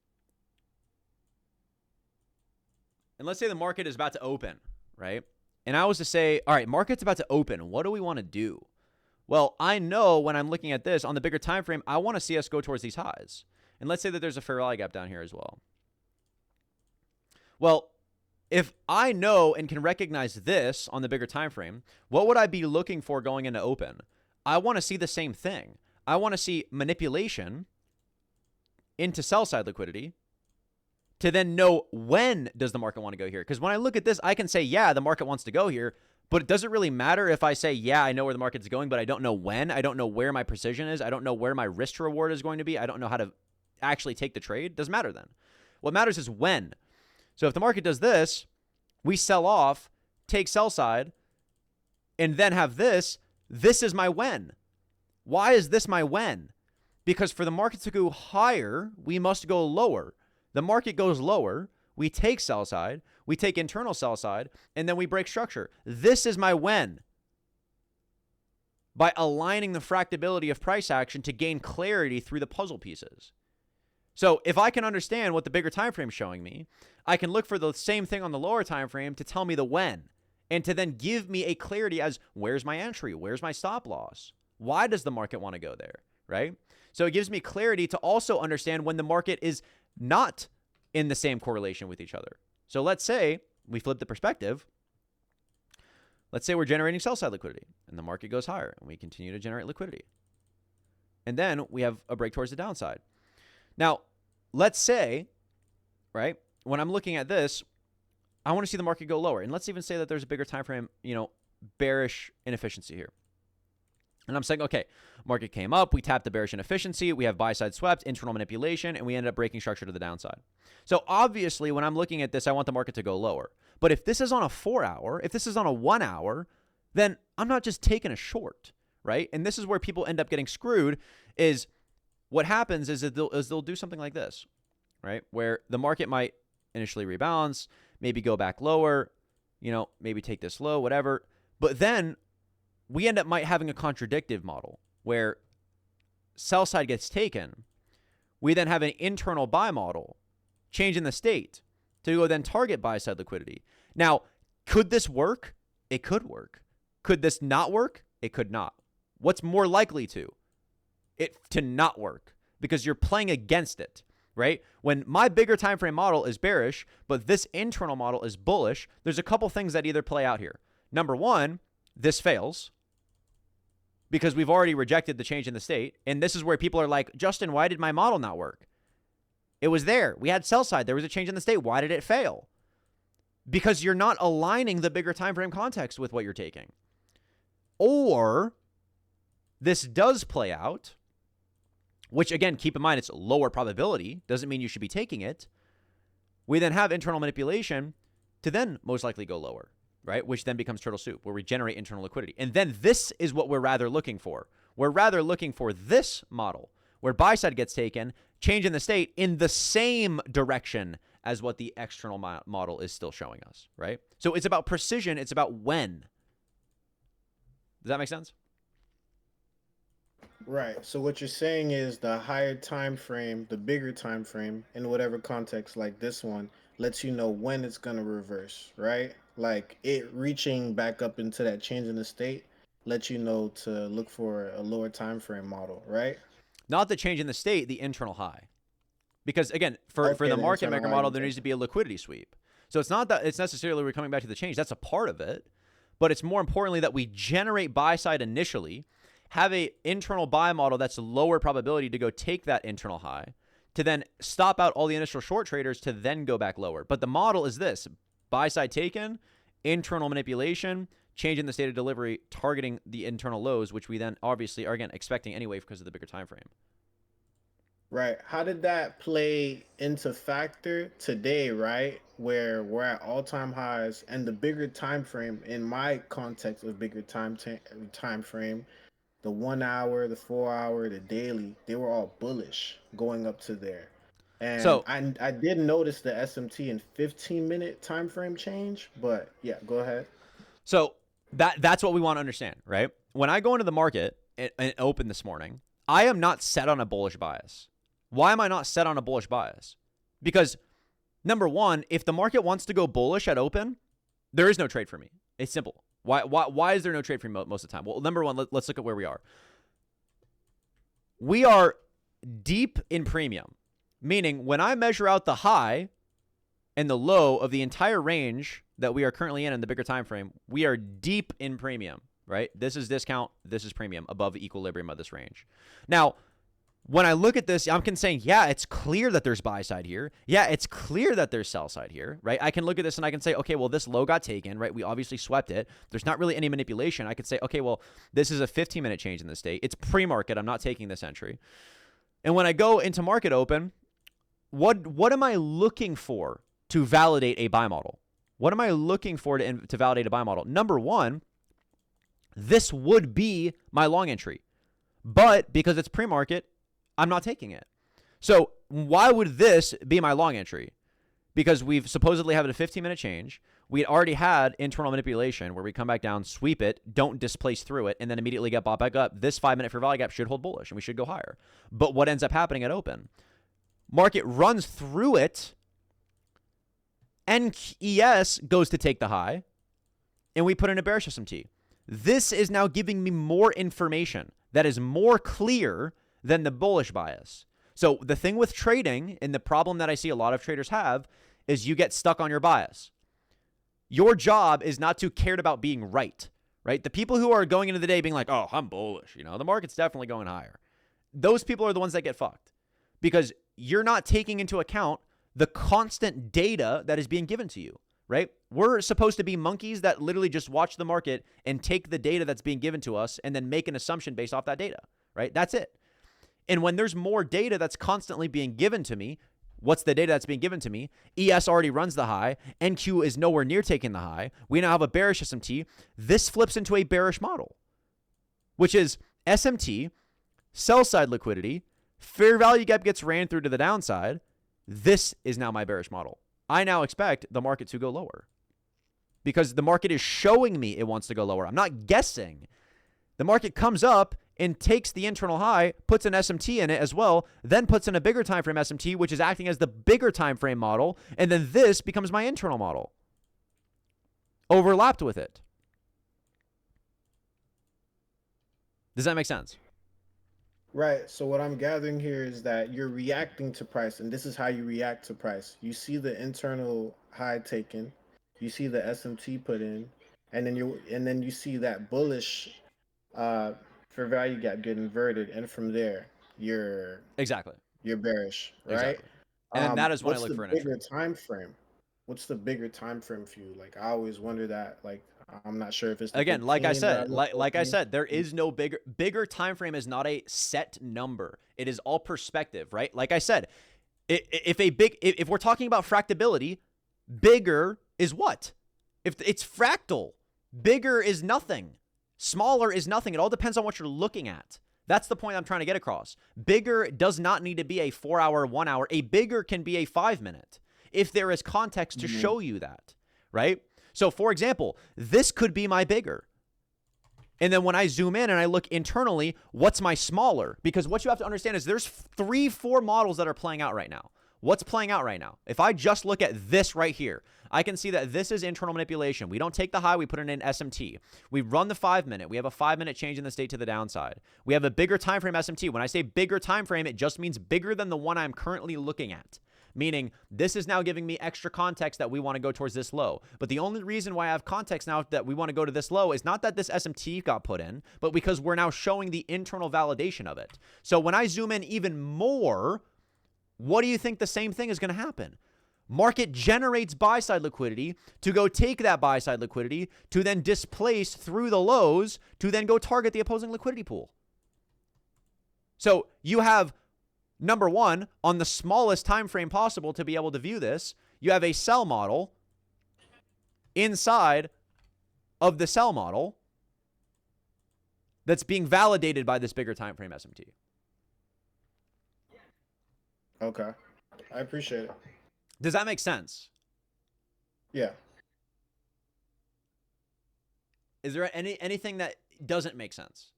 And let's say the market is about to open, right? And I was to say, all right, market's about to open. What do we want to do? Well, I know when I'm looking at this on the bigger time frame, I want to see us go towards these highs. And let's say that there's a fair value gap down here as well. Well, if I know and can recognize this on the bigger time frame, what would I be looking for going into open? I want to see the same thing. I want to see manipulation into sell side liquidity to then know when does the market want to go here. Because when I look at this, I can say, yeah, the market wants to go here, but it doesn't really matter if I say, yeah, I know where the market's going, but I don't know when. I don't know where my precision is. I don't know where my risk to reward is going to be. I don't know how to actually take the trade. Doesn't matter then. What matters is when. So if the market does this, we sell off, take sell side, and then have this. This is my when. Why is this my when? Because for the market to go higher, we must go lower. The market goes lower, we take sell side, we take internal sell side, and then we break structure. This is my when. By aligning the fractability of price action to gain clarity through the puzzle pieces. So if I can understand what the bigger time frame is showing me, I can look for the same thing on the lower time frame to tell me the when. and to then give me a clarity as where's my entry, where's my stop loss, why does the market want to go there, right? So it gives me clarity to also understand when the market is not in the same correlation with each other. So let's say we flip the perspective. Let's say we're generating sell side liquidity and the market goes higher and we continue to generate liquidity. And then we have a break towards the downside. Now, let's say, right, when I'm looking at this, I want to see the market go lower. And let's even say that there's a bigger time frame, bearish inefficiency here. And I'm saying, okay, market came up, we tapped the bearish inefficiency, we have buy side swept, internal manipulation, and we ended up breaking structure to the downside. So obviously, when I'm looking at this, I want the market to go lower. But if this is on a 4 hour, if this is on a 1 hour, then I'm not just taking a short, right? And this is where people end up getting screwed. Is what happens is that they'll do something like this, right? Where the market might initially rebalance, maybe go back lower, maybe take this low, whatever. But then we end up might having a contradictive model where sell side gets taken. We then have an internal buy model, change in the state to go then target buy side liquidity. Now, could this work? It could work. Could this not work? It could not. What's more likely to? It to not work because you're playing against it, right? When my bigger time frame model is bearish, but this internal model is bullish, there's a couple things that either play out here. Number one, this fails because we've already rejected the change in the state. And this is where people are like, Justin, why did my model not work? It was there. We had sell side. There was a change in the state. Why did it fail? Because you're not aligning the bigger time frame context with what you're taking. Or this does play out, which again, keep in mind, it's lower probability. Doesn't mean you should be taking it. We then have internal manipulation to then most likely go lower, right? Which then becomes turtle soup, where we generate internal liquidity. And then this is what we're rather looking for. We're rather looking for this model, where buy side gets taken, change in the state in the same direction as what the external model is still showing us, right? So it's about precision. It's about when. Does that make sense? Right. So what you're saying is the higher time frame, the bigger time frame, in whatever context like this one, lets you know when it's gonna reverse, right? Like it reaching back up into that change in the state lets you know to look for a lower time frame model, right? Not the change in the state, the internal high. Because again, for Okay, the the market internal maker high, model, you there think. needs to be a liquidity sweep. So it's not that it's necessarily we're coming back to the change. That's a part of it. But it's more importantly that we generate buy side initially, have a internal buy model that's lower probability to go take that internal high, to then stop out all the initial short traders to then go back lower. But the model is this: buy side taken, internal manipulation, change in the state of delivery, targeting the internal lows, which we then obviously are again expecting anyway because of the bigger time frame. Right. How did that play into factor today, right? Where we're at all-time highs and the bigger time frame, in my context of bigger time frame, the 1 hour, the 4 hour, the daily, they were all bullish going up to there. And So I did notice the SMT and 15-minute time frame change, but yeah, go ahead. So that's what we want to understand, right? When I go into the market and open this morning, I am not set on a bullish bias. Why am I not set on a bullish bias? Because number one, if the market wants to go bullish at open, there is no trade for me. It's simple. Why is there no trade for me most of the time? Well, number one, let's look at where we are. We are deep in premium, meaning when I measure out the high and the low of the entire range that we are currently in the bigger time frame, we are deep in premium, right? This is discount, this is premium above the equilibrium of this range. Now, when I look at this, I'm saying, yeah, it's clear that there's buy side here. Yeah, it's clear that there's sell side here, right? I can look at this and I can say, okay, well, this low got taken, right? We obviously swept it. There's not really any manipulation. I could say, okay, well, this is a 15-minute change in the state. It's pre-market. I'm not taking this entry. And when I go into market open, what am I looking for to validate a buy model? What am I looking for to validate a buy model? Number one, this would be my long entry. But because it's pre-market, I'm not taking it. So why would this be my long entry? Because we've supposedly had a 15-minute change. We had already had internal manipulation where we come back down, sweep it, don't displace through it, and then immediately get bought back up. This 5-minute fair value gap should hold bullish, and we should go higher. But what ends up happening at open? Market runs through it. NES goes to take the high. and we put in a bearish SMT. This is now giving me more information that is more clear than the bullish bias. So the thing with trading, and the problem that I see a lot of traders have, is you get stuck on your bias. Your job is not to care about being right? The people who are going into the day being like, oh, I'm bullish, the market's definitely going higher. Those people are the ones that get fucked because you're not taking into account the constant data that is being given to you, right? We're supposed to be monkeys that literally just watch the market and take the data that's being given to us and then make an assumption based off that data, right? That's it. And when there's more data that's constantly being given to me, what's the data that's being given to me? ES already runs the high. NQ is nowhere near taking the high. We now have a bearish SMT. This flips into a bearish model, which is SMT, sell side liquidity, fair value gap gets ran through to the downside. This is now my bearish model. I now expect the market to go lower because the market is showing me it wants to go lower. I'm not guessing. The market comes up and takes the internal high, puts an SMT in it as well, then puts in a bigger time frame SMT, which is acting as the bigger time frame model, and then this becomes my internal model, overlapped with it. Does that make sense? Right. So what I'm gathering here is that you're reacting to price, and this is how you react to price. You see the internal high taken, you see the SMT put in, and then you see that bullish fair value gap get inverted, and from there you're bearish, right? Exactly. And then that is when I look for an entry. What's the bigger time frame? What's the bigger time frame for you? Like I always wonder that. Like I'm not sure if it's again, like I 15 said, that I'm like I looking. said, there is no bigger time frame is not a set number. It is all perspective, right? Like I said, if we're talking about fractability, bigger is what? If it's fractal, bigger is nothing. Smaller is nothing. It all depends on what you're looking at. That's the point I'm trying to get across. Bigger does not need to be a 4 hour, 1 hour. A bigger can be a 5 minute if there is context to show you that, right? So for example, this could be my bigger. And then when I zoom in and I look internally, what's my smaller? Because what you have to understand is there's 3-4 models that are playing out right now. What's playing out right now? If I just look at this right here, I can see that this is internal manipulation. We don't take the high, we put it in SMT. We run the 5 minute. We have a 5 minute change in the state to the downside. We have a bigger time frame SMT. When I say bigger time frame, it just means bigger than the one I'm currently looking at. Meaning this is now giving me extra context that we want to go towards this low. But the only reason why I have context now that we want to go to this low is not that this SMT got put in, but because we're now showing the internal validation of it. So when I zoom in even more, what do you think the same thing is going to happen? Market generates buy-side liquidity to go take that buy-side liquidity to then displace through the lows to then go target the opposing liquidity pool. So you have, number one, on the smallest time frame possible to be able to view this, you have a sell model inside of the sell model that's being validated by this bigger time frame SMT. Okay, I appreciate it. Does that make sense? Yeah. Is there anything that doesn't make sense?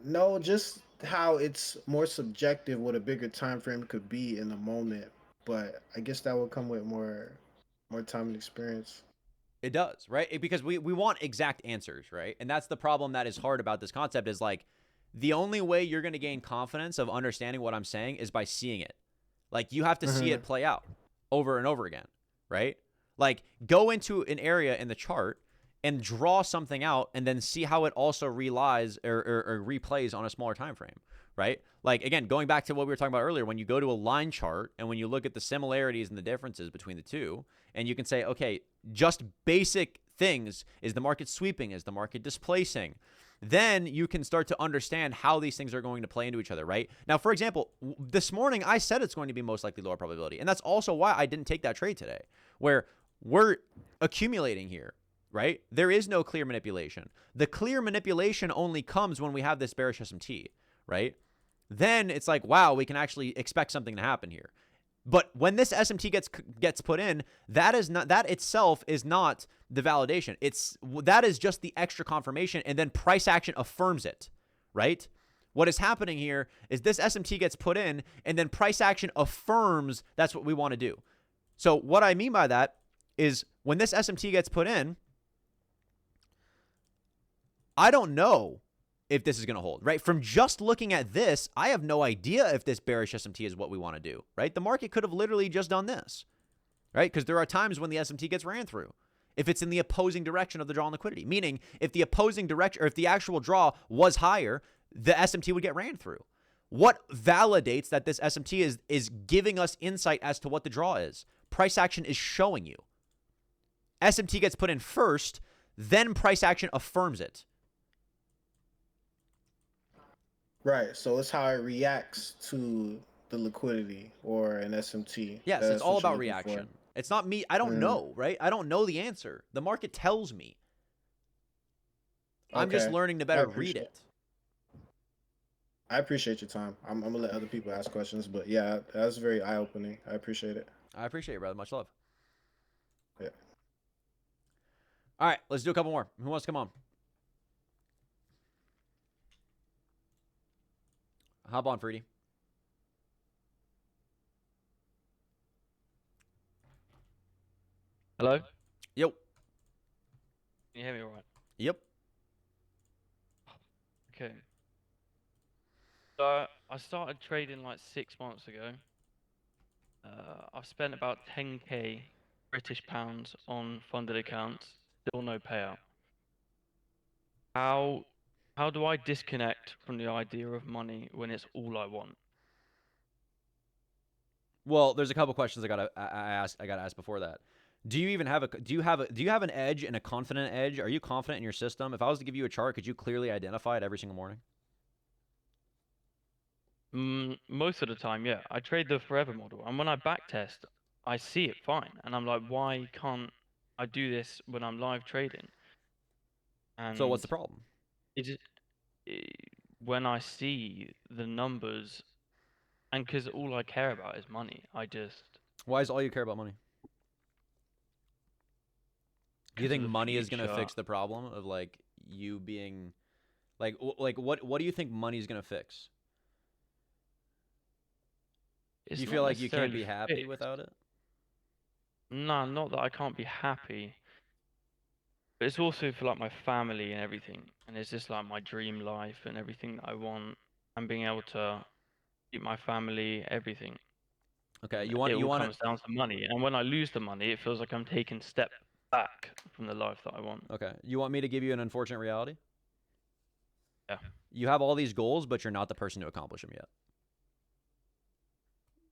No, just how it's more subjective what a bigger time frame could be in the moment, but I guess that will come with more time and experience. It does, right? Because we want exact answers, right? And that's the problem that is hard about this concept is like the only way you're going to gain confidence of understanding what I'm saying is by seeing it. Like you have to see it play out over and over again, right? Like go into an area in the chart and draw something out and then see how it also relies or replays on a smaller time frame, right? Like, again, going back to what we were talking about earlier, when you go to a line chart and when you look at the similarities and the differences between the two, and you can say, okay, just basic things, is the market sweeping? Is the market displacing? Then you can start to understand how these things are going to play into each other, right? Now, for example, this morning I said it's going to be most likely lower probability, and that's also why I didn't take that trade today, where we're accumulating here, right? There is no clear manipulation. The clear manipulation only comes when we have this bearish SMT, right? Then it's like, wow, we can actually expect something to happen here. But when this SMT gets put in, that itself is not the validation. That is just the extra confirmation, and then price action affirms it, right? What is happening here is this SMT gets put in, and then price action affirms that's what we want to do. So what I mean by that is when this SMT gets put in, I don't know if this is going to hold, right? From just looking at this, I have no idea if this bearish SMT is what we want to do, right? The market could have literally just done this, right? Because there are times when the SMT gets ran through. If it's in the opposing direction of the draw on liquidity, meaning if the opposing direction, or if the actual draw was higher, the SMT would get ran through. What validates that this SMT is giving us insight as to what the draw is? Price action is showing you. SMT gets put in first, then price action affirms it. Right. So it's how it reacts to the liquidity or an SMT. Yes, That's it's all what you're about looking for. reaction. It's not me. I don't know, right? I don't know the answer. The market tells me. I'm just Okay. learning to I better read appreciate it. I appreciate your time. I'm gonna let other people ask questions, but yeah, that's very eye opening. I appreciate it. I appreciate it, brother. Much love. Yeah. All right, let's do a couple more. Who wants to come on? Hop on, Freedy. Hello? Yo. Can you hear me all right? Yep. Okay. So I started trading like 6 months ago. I've spent about 10k British pounds on funded accounts, still no payout. How do I disconnect from the idea of money when it's all I want? Well, there's a couple questions I gotta ask before that. Do you even have do you have an edge and a confident edge? Are you confident in your system? If I was to give you a chart, could you clearly identify it every single morning? Most of the time, yeah. I trade the forever model, and when I backtest, I see it fine, and I'm like, why can't I do this when I'm live trading? So what's And the problem? it when I see the numbers, and because all I care about is money, I just Why is all you care about money? Do you 'cause of think the money is gonna future. fix the problem of like you being like what do you think money is gonna fix? It's Do you not feel like you can't be necessarily happy fixed. without it? No, not that I can't be happy, but it's also for like my family and everything, and it's just like my dream life and everything that I want, and being able to keep my family, everything. Okay, And you it all want it. comes down to money, and when I lose the money, it feels like I'm taking a step back from the life that I want. Okay, you want me to give you an unfortunate reality? Yeah. You have all these goals, but you're not the person to accomplish them yet.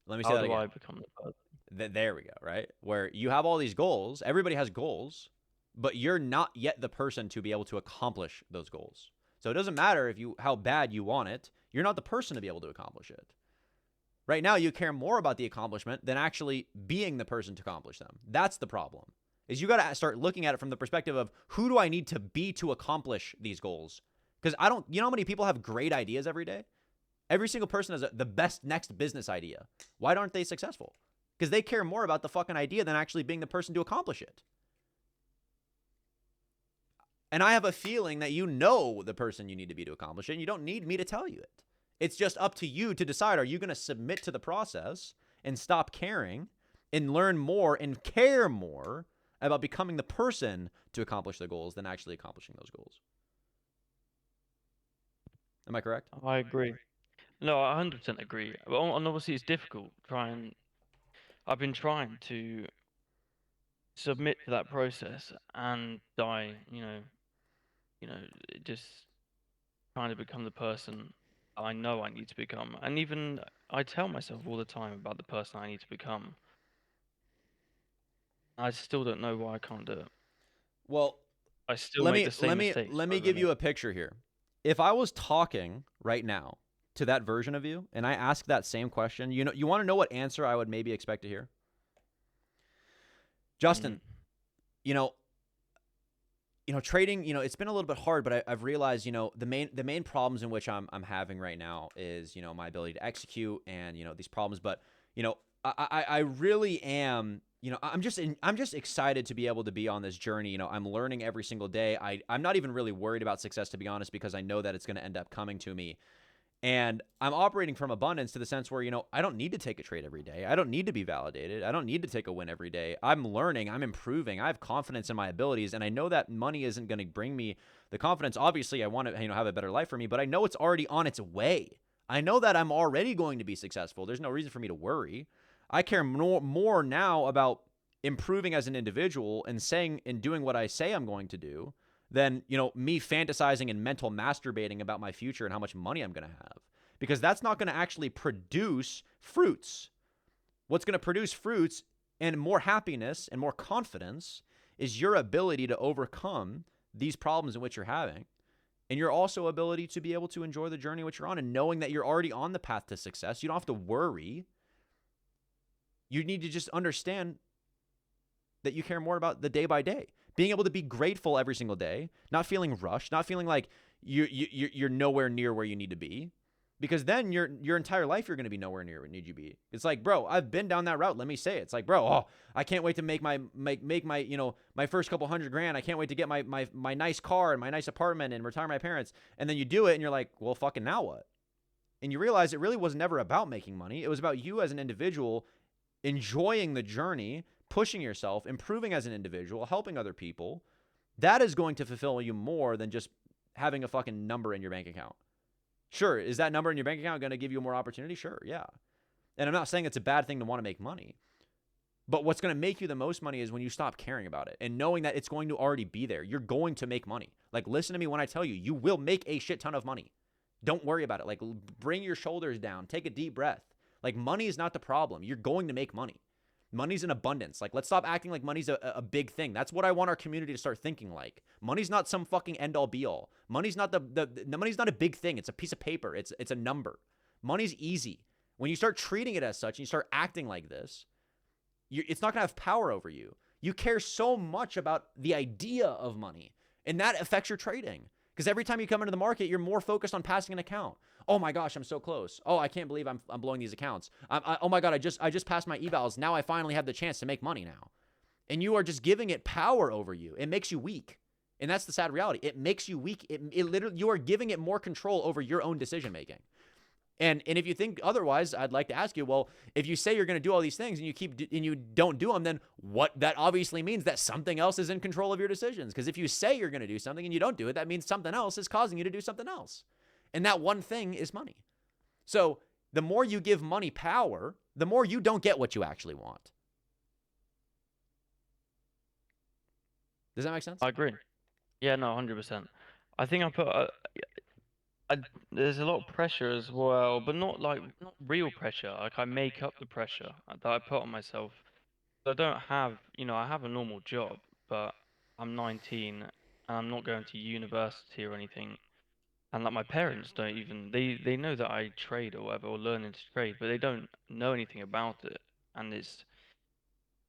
Let me say How that do I again. become the person? There we go, right? Where you have all these goals, everybody has goals, but you're not yet the person to be able to accomplish those goals. So it doesn't matter if how bad you want it, you're not the person to be able to accomplish it. Right now, you care more about the accomplishment than actually being the person to accomplish them. That's the problem. Is you got to start looking at it from the perspective of who do I need to be to accomplish these goals? Because you know how many people have great ideas every day? Every single person has the best next business idea. Why aren't they successful? Because they care more about the fucking idea than actually being the person to accomplish it. And I have a feeling that you know the person you need to be to accomplish it, and you don't need me to tell you it. It's just up to you to decide, are you going to submit to the process and stop caring and learn more and care more about becoming the person to accomplish the goals than actually accomplishing those goals? Am I correct? I agree. No, I 100% agree. Well, and obviously it's difficult. I've been trying to submit to that process and just trying to become the person I know I need to become. And even I tell myself all the time about the person I need to become. I still don't know why I can't do it. Well, I still make the same mistakes let me over give and you over. a picture here. If I was talking right now to that version of you and I asked that same question, you want to know what answer I would maybe expect to hear? Justin, you know, trading, it's been a little bit hard, but I've realized, the main problems in which I'm having right now is, my ability to execute and, these problems. But, I really am, I'm just excited to be able to be on this journey. I'm learning every single day. I'm not even really worried about success, to be honest, because I know that it's going to end up coming to me. And I'm operating from abundance to the sense where, I don't need to take a trade every day. I don't need to be validated. I don't need to take a win every day. I'm learning. I'm improving. I have confidence in my abilities. And I know that money isn't going to bring me the confidence. Obviously, I want to, have a better life for me, but I know it's already on its way. I know that I'm already going to be successful. There's no reason for me to worry. I care more now about improving as an individual and saying and doing what I say I'm going to do than, me fantasizing and mental masturbating about my future and how much money I'm going to have. Because that's not going to actually produce fruits. What's going to produce fruits and more happiness and more confidence is your ability to overcome these problems in which you're having. And your also ability to be able to enjoy the journey which you're on, and knowing that you're already on the path to success. You don't have to worry. You need to just understand that you care more about the day by day. Being able to be grateful every single day, not feeling rushed, not feeling like you're nowhere near where you need to be, because then your entire life you're going to be nowhere near where you need to be. It's like, bro, I've been down that route. Let me say it. It's like, bro, I can't wait to make my my first couple $100,000. I can't wait to get my nice car and my nice apartment and retire my parents. And then you do it, and you're like, well, fucking now what? And you realize it really was never about making money. It was about you as an individual enjoying the journey, pushing yourself, improving as an individual, helping other people. That is going to fulfill you more than just having a fucking number in your bank account. Sure, is that number in your bank account going to give you more opportunity? Sure, yeah. And I'm not saying it's a bad thing to want to make money. But what's going to make you the most money is when you stop caring about it and knowing that it's going to already be there. You're going to make money. Like, listen to me when I tell you, you will make a shit ton of money. Don't worry about it. Like, bring your shoulders down. Take a deep breath. Like, money is not the problem. You're going to make money. Money's in abundance. Like, let's stop acting like money's a big thing. That's what I want our community to start thinking like. Money's not some fucking end-all be-all. Money's not the money's not a big thing. It's a piece of paper. It's a number. Money's easy. When you start treating it as such and you start acting like this, it's not going to have power over you. You care so much about the idea of money, and that affects your trading. Because every time you come into the market, you're more focused on passing an account. Oh my gosh, I'm so close. Oh, I can't believe I'm blowing these accounts. Oh my God, I just passed my evals. Now I finally have the chance to make money now. And you are just giving it power over you. It makes you weak. And that's the sad reality. It makes you weak. It literally, you are giving it more control over your own decision making. And if you think otherwise, I'd like to ask you, well, if you say you're going to do all these things and you don't do them, then what that obviously means that something else is in control of your decisions. Because if you say you're going to do something and you don't do it, that means something else is causing you to do something else. And that one thing is money. So the more you give money power, the more you don't get what you actually want. Does that make sense? I agree. Yeah, no, 100%. I think I put there's a lot of pressure as well, but not real pressure. Like, I make up the pressure that I put on myself. I don't have, I have a normal job, but I'm 19 and I'm not going to university or anything. And like, my parents don't even, they know that I trade or whatever, or learning to trade, but they don't know anything about it. And it's,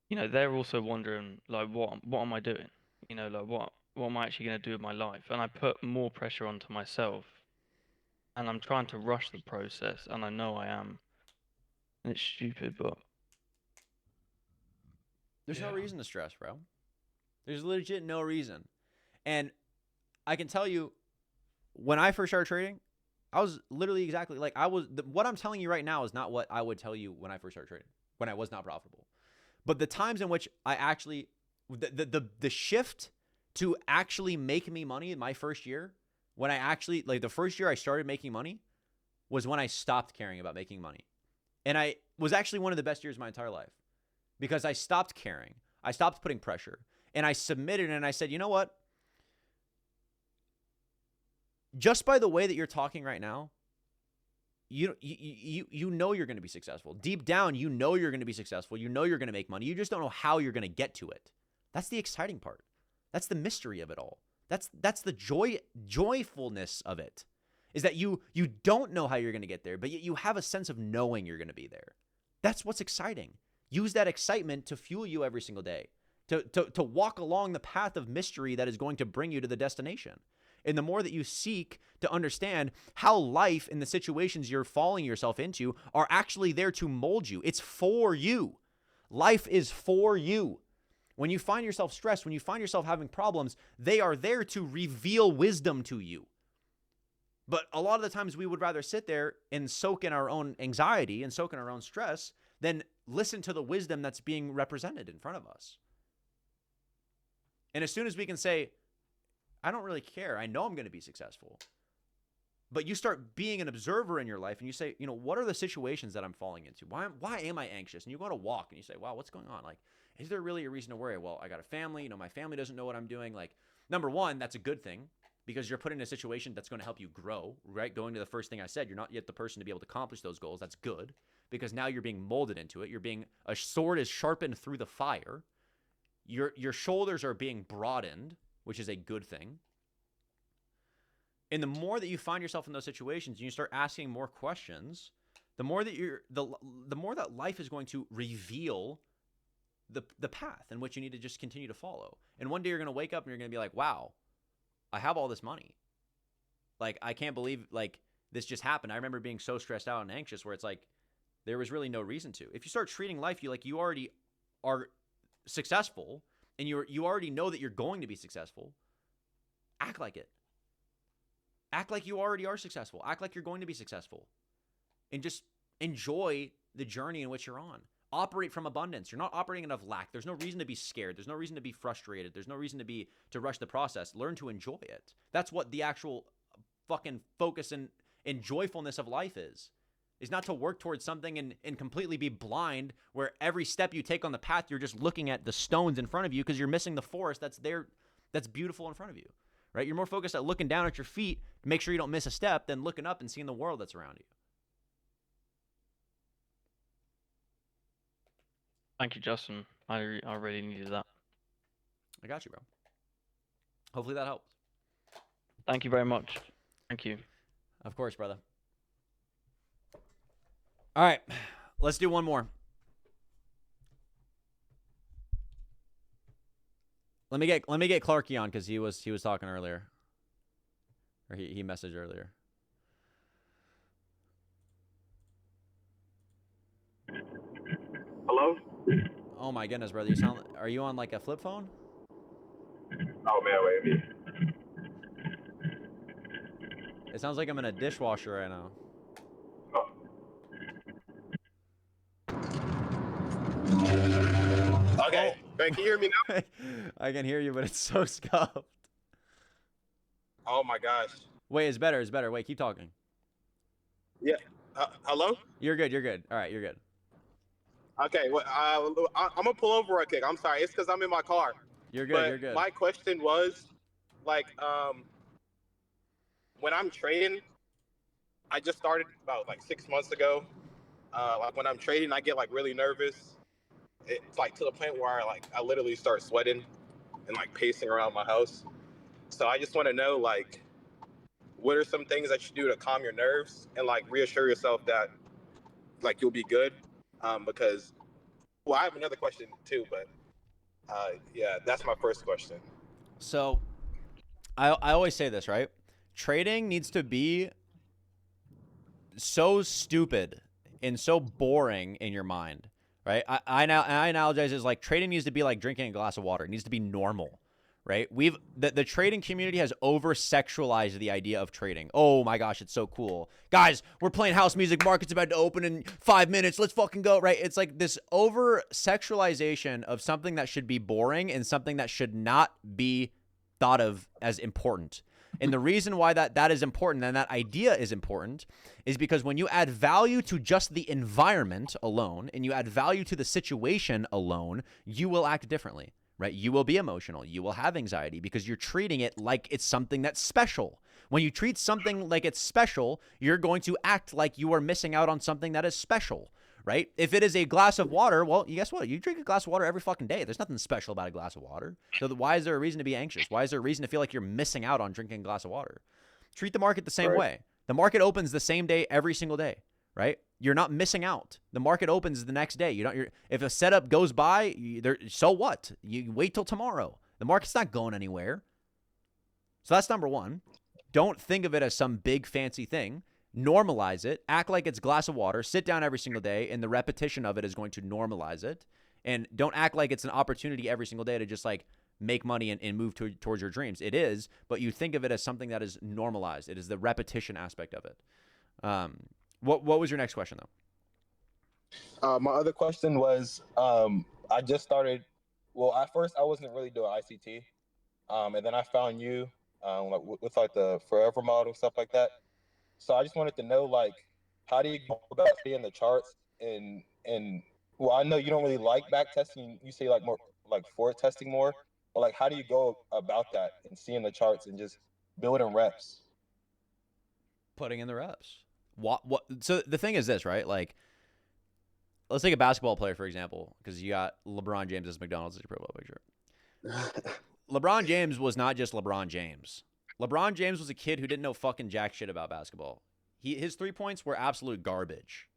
they're also wondering, like, what am I doing? Like, what am I actually going to do with my life? And I put more pressure onto myself. And I'm trying to rush the process, and I know I am. And it's stupid, but There's no reason to stress, bro. There's legit no reason. And I can tell you, when I first started trading, I was literally exactly like what I'm telling you right now is not what I would tell you when I first started trading, when I was not profitable. But the times in which I actually, the shift to actually make me money in my first year, when I actually, like, the first year I started making money was when I stopped caring about making money. And I was actually one of the best years of my entire life because I stopped caring. I stopped putting pressure, and I submitted, and I said, you know what? Just by the way that you're talking right now, you know you're going to be successful. Deep down, you know you're going to be successful. You know you're going to make money. You just don't know how you're going to get to it. That's the exciting part. That's the mystery of it all. That's the joyfulness of it, is that you don't know how you're going to get there, but yet you have a sense of knowing you're going to be there. That's what's exciting. Use that excitement to fuel you every single day, to walk along the path of mystery that is going to bring you to the destination. And the more that you seek to understand how life and the situations you're falling yourself into are actually there to mold you. It's for you. Life is for you. When you find yourself stressed, when you find yourself having problems, they are there to reveal wisdom to you. But a lot of the times we would rather sit there and soak in our own anxiety and soak in our own stress than listen to the wisdom that's being represented in front of us. And as soon as we can say, I don't really care, I know I'm going to be successful. But you start being an observer in your life and you say, you know, what are the situations that I'm falling into? Why am I anxious? And you go on a walk and you say, wow, what's going on? Like, is there really a reason to worry? Well, I got a family, you know, my family doesn't know what I'm doing. Like, number one, that's a good thing because you're put in a situation that's going to help you grow, right? Going to the first thing I said, you're not yet the person to be able to accomplish those goals. That's good because now you're being molded into it. A sword is sharpened through the fire. Your shoulders are being broadened, which is a good thing. And the more that you find yourself in those situations and you start asking more questions, the more that life is going to reveal the path in which you need to just continue to follow. And one day you're going to wake up and you're going to be like, wow, I have all this money. Like, I can't believe like this just happened. I remember being so stressed out and anxious where it's like, there was really no reason to. If you start treating life, you already are successful and you already know that you're going to be successful. Act like it. Act like you already are successful. Act like you're going to be successful. And just enjoy the journey in which you're on. Operate from abundance. You're not operating out of lack. There's no reason to be scared. There's no reason to be frustrated. There's no reason to rush the process. Learn to enjoy it. That's what the actual fucking focus and joyfulness of life is not to work towards something and completely be blind where every step you take on the path, you're just looking at the stones in front of you because you're missing the forest that's there, that's beautiful in front of you. Right? You're more focused at looking down at your feet to make sure you don't miss a step than looking up and seeing the world that's around you. Thank you, Justin. I really needed that. I got you, bro. Hopefully that helps. Thank you very much. Thank you. Of course, brother. All right, let's do one more. Let me get Clarky on because he was talking earlier, or he messaged earlier. Hello? Oh my goodness, brother! Are you on like a flip phone? Oh man, wait a minute. It sounds like I'm in a dishwasher right now. Okay. Can you hear me now? I can hear you, but it's so scuffed. Oh my gosh. Wait, it's better. It's better. Wait, keep talking. Yeah. Hello? You're good. You're good. All right, you're good. Okay. Well, I'm gonna pull over right quick. I'm sorry. It's because I'm in my car. You're good. But You're good. my question was, like, when I'm trading, I just started about like 6 months ago. Like when I'm trading, I get like really nervous. It's like to the point where I literally start sweating and like pacing around my house. So I just want to know, like, what are some things that you do to calm your nerves and like reassure yourself that like you'll be good? Because, well, I have another question too, but yeah, that's my first question. So, I always say this, right? Trading needs to be so stupid and so boring in your mind, right? I analogize as like trading needs to be like drinking a glass of water. It needs to be normal, right? The trading community has over-sexualized the idea of trading. Oh my gosh, it's so cool. Guys, we're playing house music. Market's about to open in 5 minutes. Let's fucking go, right? It's like this over-sexualization of something that should be boring and something that should not be thought of as important. And the reason why that is important and that idea is important is because when you add value to just the environment alone and you add value to the situation alone, you will act differently, right? You will be emotional. You will have anxiety because you're treating it like it's something that's special. When you treat something like it's special, you're going to act like you are missing out on something that is special, right? If it is a glass of water, well, guess what? You drink a glass of water every fucking day. There's nothing special about a glass of water. So why is there a reason to be anxious? Why is there a reason to feel like you're missing out on drinking a glass of water? Treat the market the same way. The market opens the same day every single day, right? You're not missing out. The market opens the next day. If a setup goes by, so what? You wait till tomorrow. The market's not going anywhere. So that's number one. Don't think of it as some big fancy thing. Normalize it. Act like it's a glass of water. Sit down every single day, and the repetition of it is going to normalize it. And don't act like it's an opportunity every single day to just like make money and move towards your dreams. It is, but you think of it as something that is normalized. It is the repetition aspect of it. What was your next question though? My other question was, I just started. Well, at first I wasn't really doing ICT, and then I found you, like with like the Forever model stuff like that. So I just wanted to know, like, how do you go about seeing the charts and well, I know you don't really like back testing. You say like more like forward testing more, but like, how do you go about that and seeing the charts and just building reps? Putting in the reps. What? So the thing is this, right? Like, let's take a basketball player for example, because you got LeBron James as McDonald's as your profile picture. LeBron James was not just LeBron James. LeBron James was a kid who didn't know fucking jack shit about basketball. His 3 points were absolute garbage,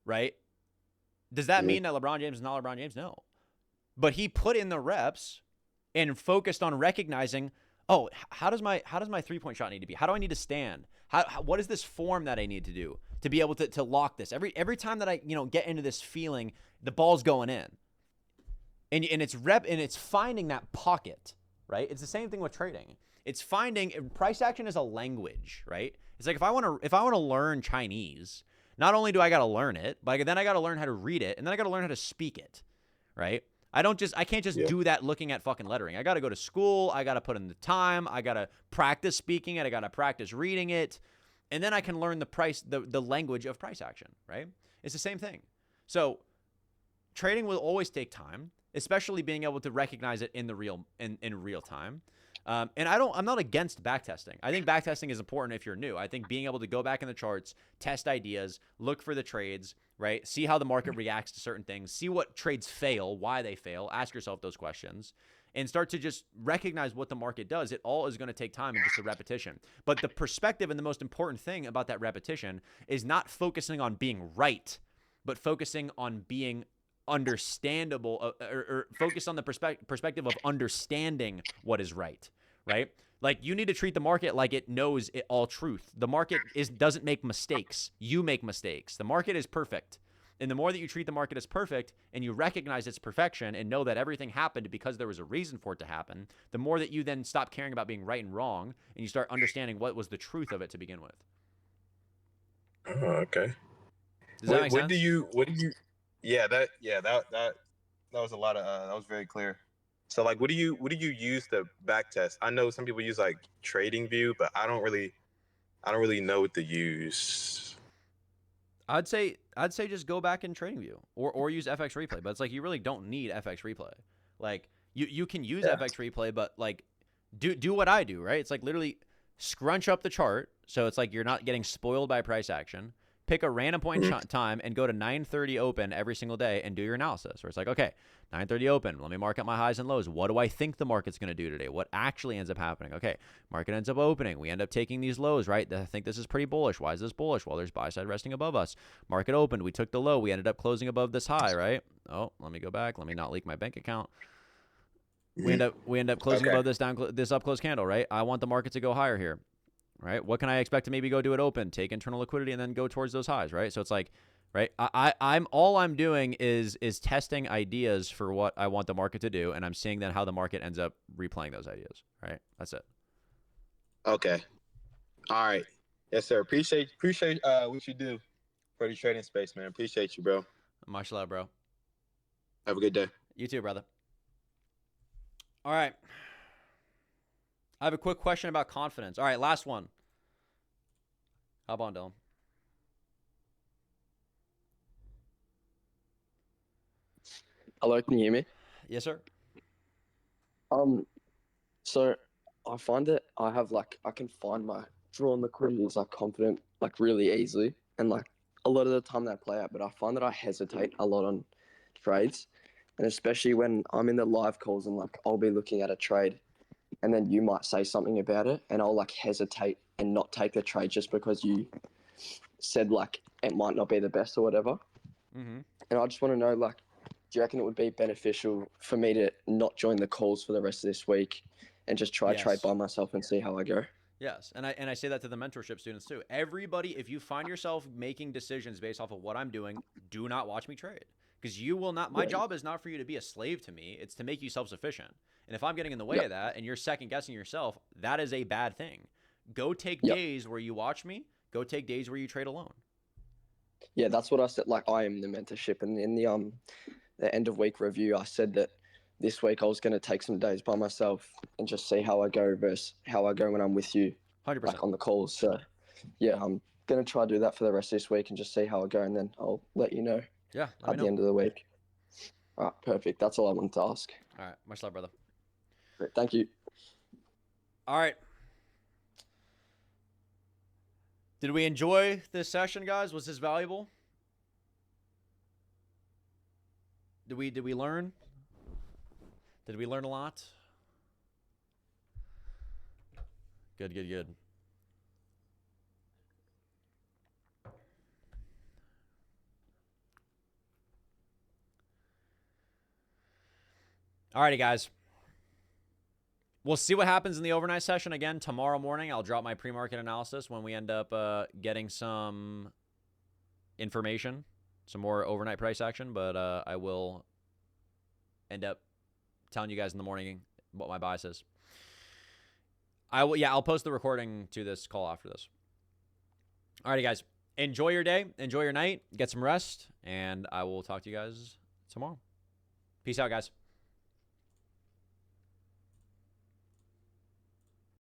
right? Does that mean that LeBron James is not LeBron James? No. But he put in the reps and focused on recognizing, oh, how does my 3-point shot need to be? How do I need to stand? What is this form that I need to do to be able to lock this? Every time that I get into this feeling, the ball's going in. And it's finding that pocket, right? It's the same thing with trading. It's finding price action is a language, right? It's like if I want to learn Chinese, not only do I got to learn it, but then I got to learn how to read it, and then I got to learn how to speak it, right? I can't just do that looking at fucking lettering. I got to go to school. I got to put in the time. I got to practice speaking it. I got to practice reading it, and then I can learn the language of price action, right? It's the same thing. So trading will always take time, especially being able to recognize it in real time. And I'm not against backtesting. I think backtesting is important if you're new. I think being able to go back in the charts, test ideas, look for the trades, right? See how the market reacts to certain things, see what trades fail, why they fail, ask yourself those questions, and start to just recognize what the market does. It all is going to take time and just a repetition. But the perspective and the most important thing about that repetition is not focusing on being right, but focusing on being understandable, or focus on the perspective of understanding what is right? Like, you need to treat the market like it knows all truth. The market doesn't make mistakes. You make mistakes. The market is perfect. And the more that you treat the market as perfect and you recognize its perfection and know that everything happened because there was a reason for it to happen, the more that you then stop caring about being right and wrong and you start understanding what was the truth of it to begin with. Oh, okay. Does that make sense? That was a lot of that was very clear. So like, what do you use to back test? I know some people use like Trading View, but I don't really know what to use. I'd say just go back in Trading View or use FX Replay, but it's like you really don't need FX Replay. Like you can use FX Replay, but like do what I do, right? It's like literally scrunch up the chart so it's like you're not getting spoiled by price action. Pick a random point in time and go to 9:30 open every single day and do your analysis. Where it's like, okay, 9:30 open. Let me mark up my highs and lows. What do I think the market's going to do today? What actually ends up happening? Okay, market ends up opening. We end up taking these lows, right? I think this is pretty bullish. Why is this bullish? Well, there's buy side resting above us. Market opened. We took the low. We ended up closing above this high, right? Oh, let me go back. Let me not leak my bank account. We end up closing above this up close candle, right? I want the market to go higher here. Right? What can I expect to maybe go do it open, take internal liquidity, and then go towards those highs, right? So it's like, right? I'm doing is testing ideas for what I want the market to do, and I'm seeing then how the market ends up replaying those ideas, right? That's it. Okay. All right. Yes, sir. Appreciate what you do for the trading space, man. Appreciate you, bro. Much love, bro. Have a good day. You too, brother. All right. I have a quick question about confidence. All right, last one. Hop on, Dylan. Hello, can you hear me? Yes, sir. So I find that I can find my drawn liquidity is like confident, like really easily, and like a lot of the time they play out, but I find that I hesitate a lot on trades, and especially when I'm in the live calls and like I'll be looking at a trade and then you might say something about it and I'll like hesitate and not take the trade just because you said like it might not be the best or whatever. And I just want to know, like, do you reckon it would be beneficial for me to not join the calls for the rest of this week and just try trade by myself and see how I go? Yes, and I say that to the mentorship students too. Everybody, if you find yourself making decisions based off of what I'm doing, do not watch me trade. Because you will not, my job is not for you to be a slave to me. It's to make you self-sufficient. And if I'm getting in the way Yep. of that and you're second guessing yourself, that is a bad thing. Go take Yep. days where you watch me. Go take days where you trade alone. Yeah, that's what I said. Like, I am the mentorship, and in the end of week review, I said that this week I was going to take some days by myself and just see how I go versus how I go when I'm with you, 100%. like on the calls. So, yeah, I'm going to try to do that for the rest of this week and just see how I go, and then I'll let you know Yeah, let at me the know. end of the week. All right, perfect. That's all I wanted to ask. All right, much love, brother. Great, thank you. All right. Did we enjoy this session, guys? Was this valuable? Did we learn? Did we learn a lot? Good, good, good. Alrighty, guys. We'll see what happens in the overnight session. Again, tomorrow morning, I'll drop my pre-market analysis when we end up getting some information, some more overnight price action. But I will end up telling you guys in the morning what my bias is. I'll post the recording to this call after this. Alrighty, guys. Enjoy your day. Enjoy your night. Get some rest. And I will talk to you guys tomorrow. Peace out, guys.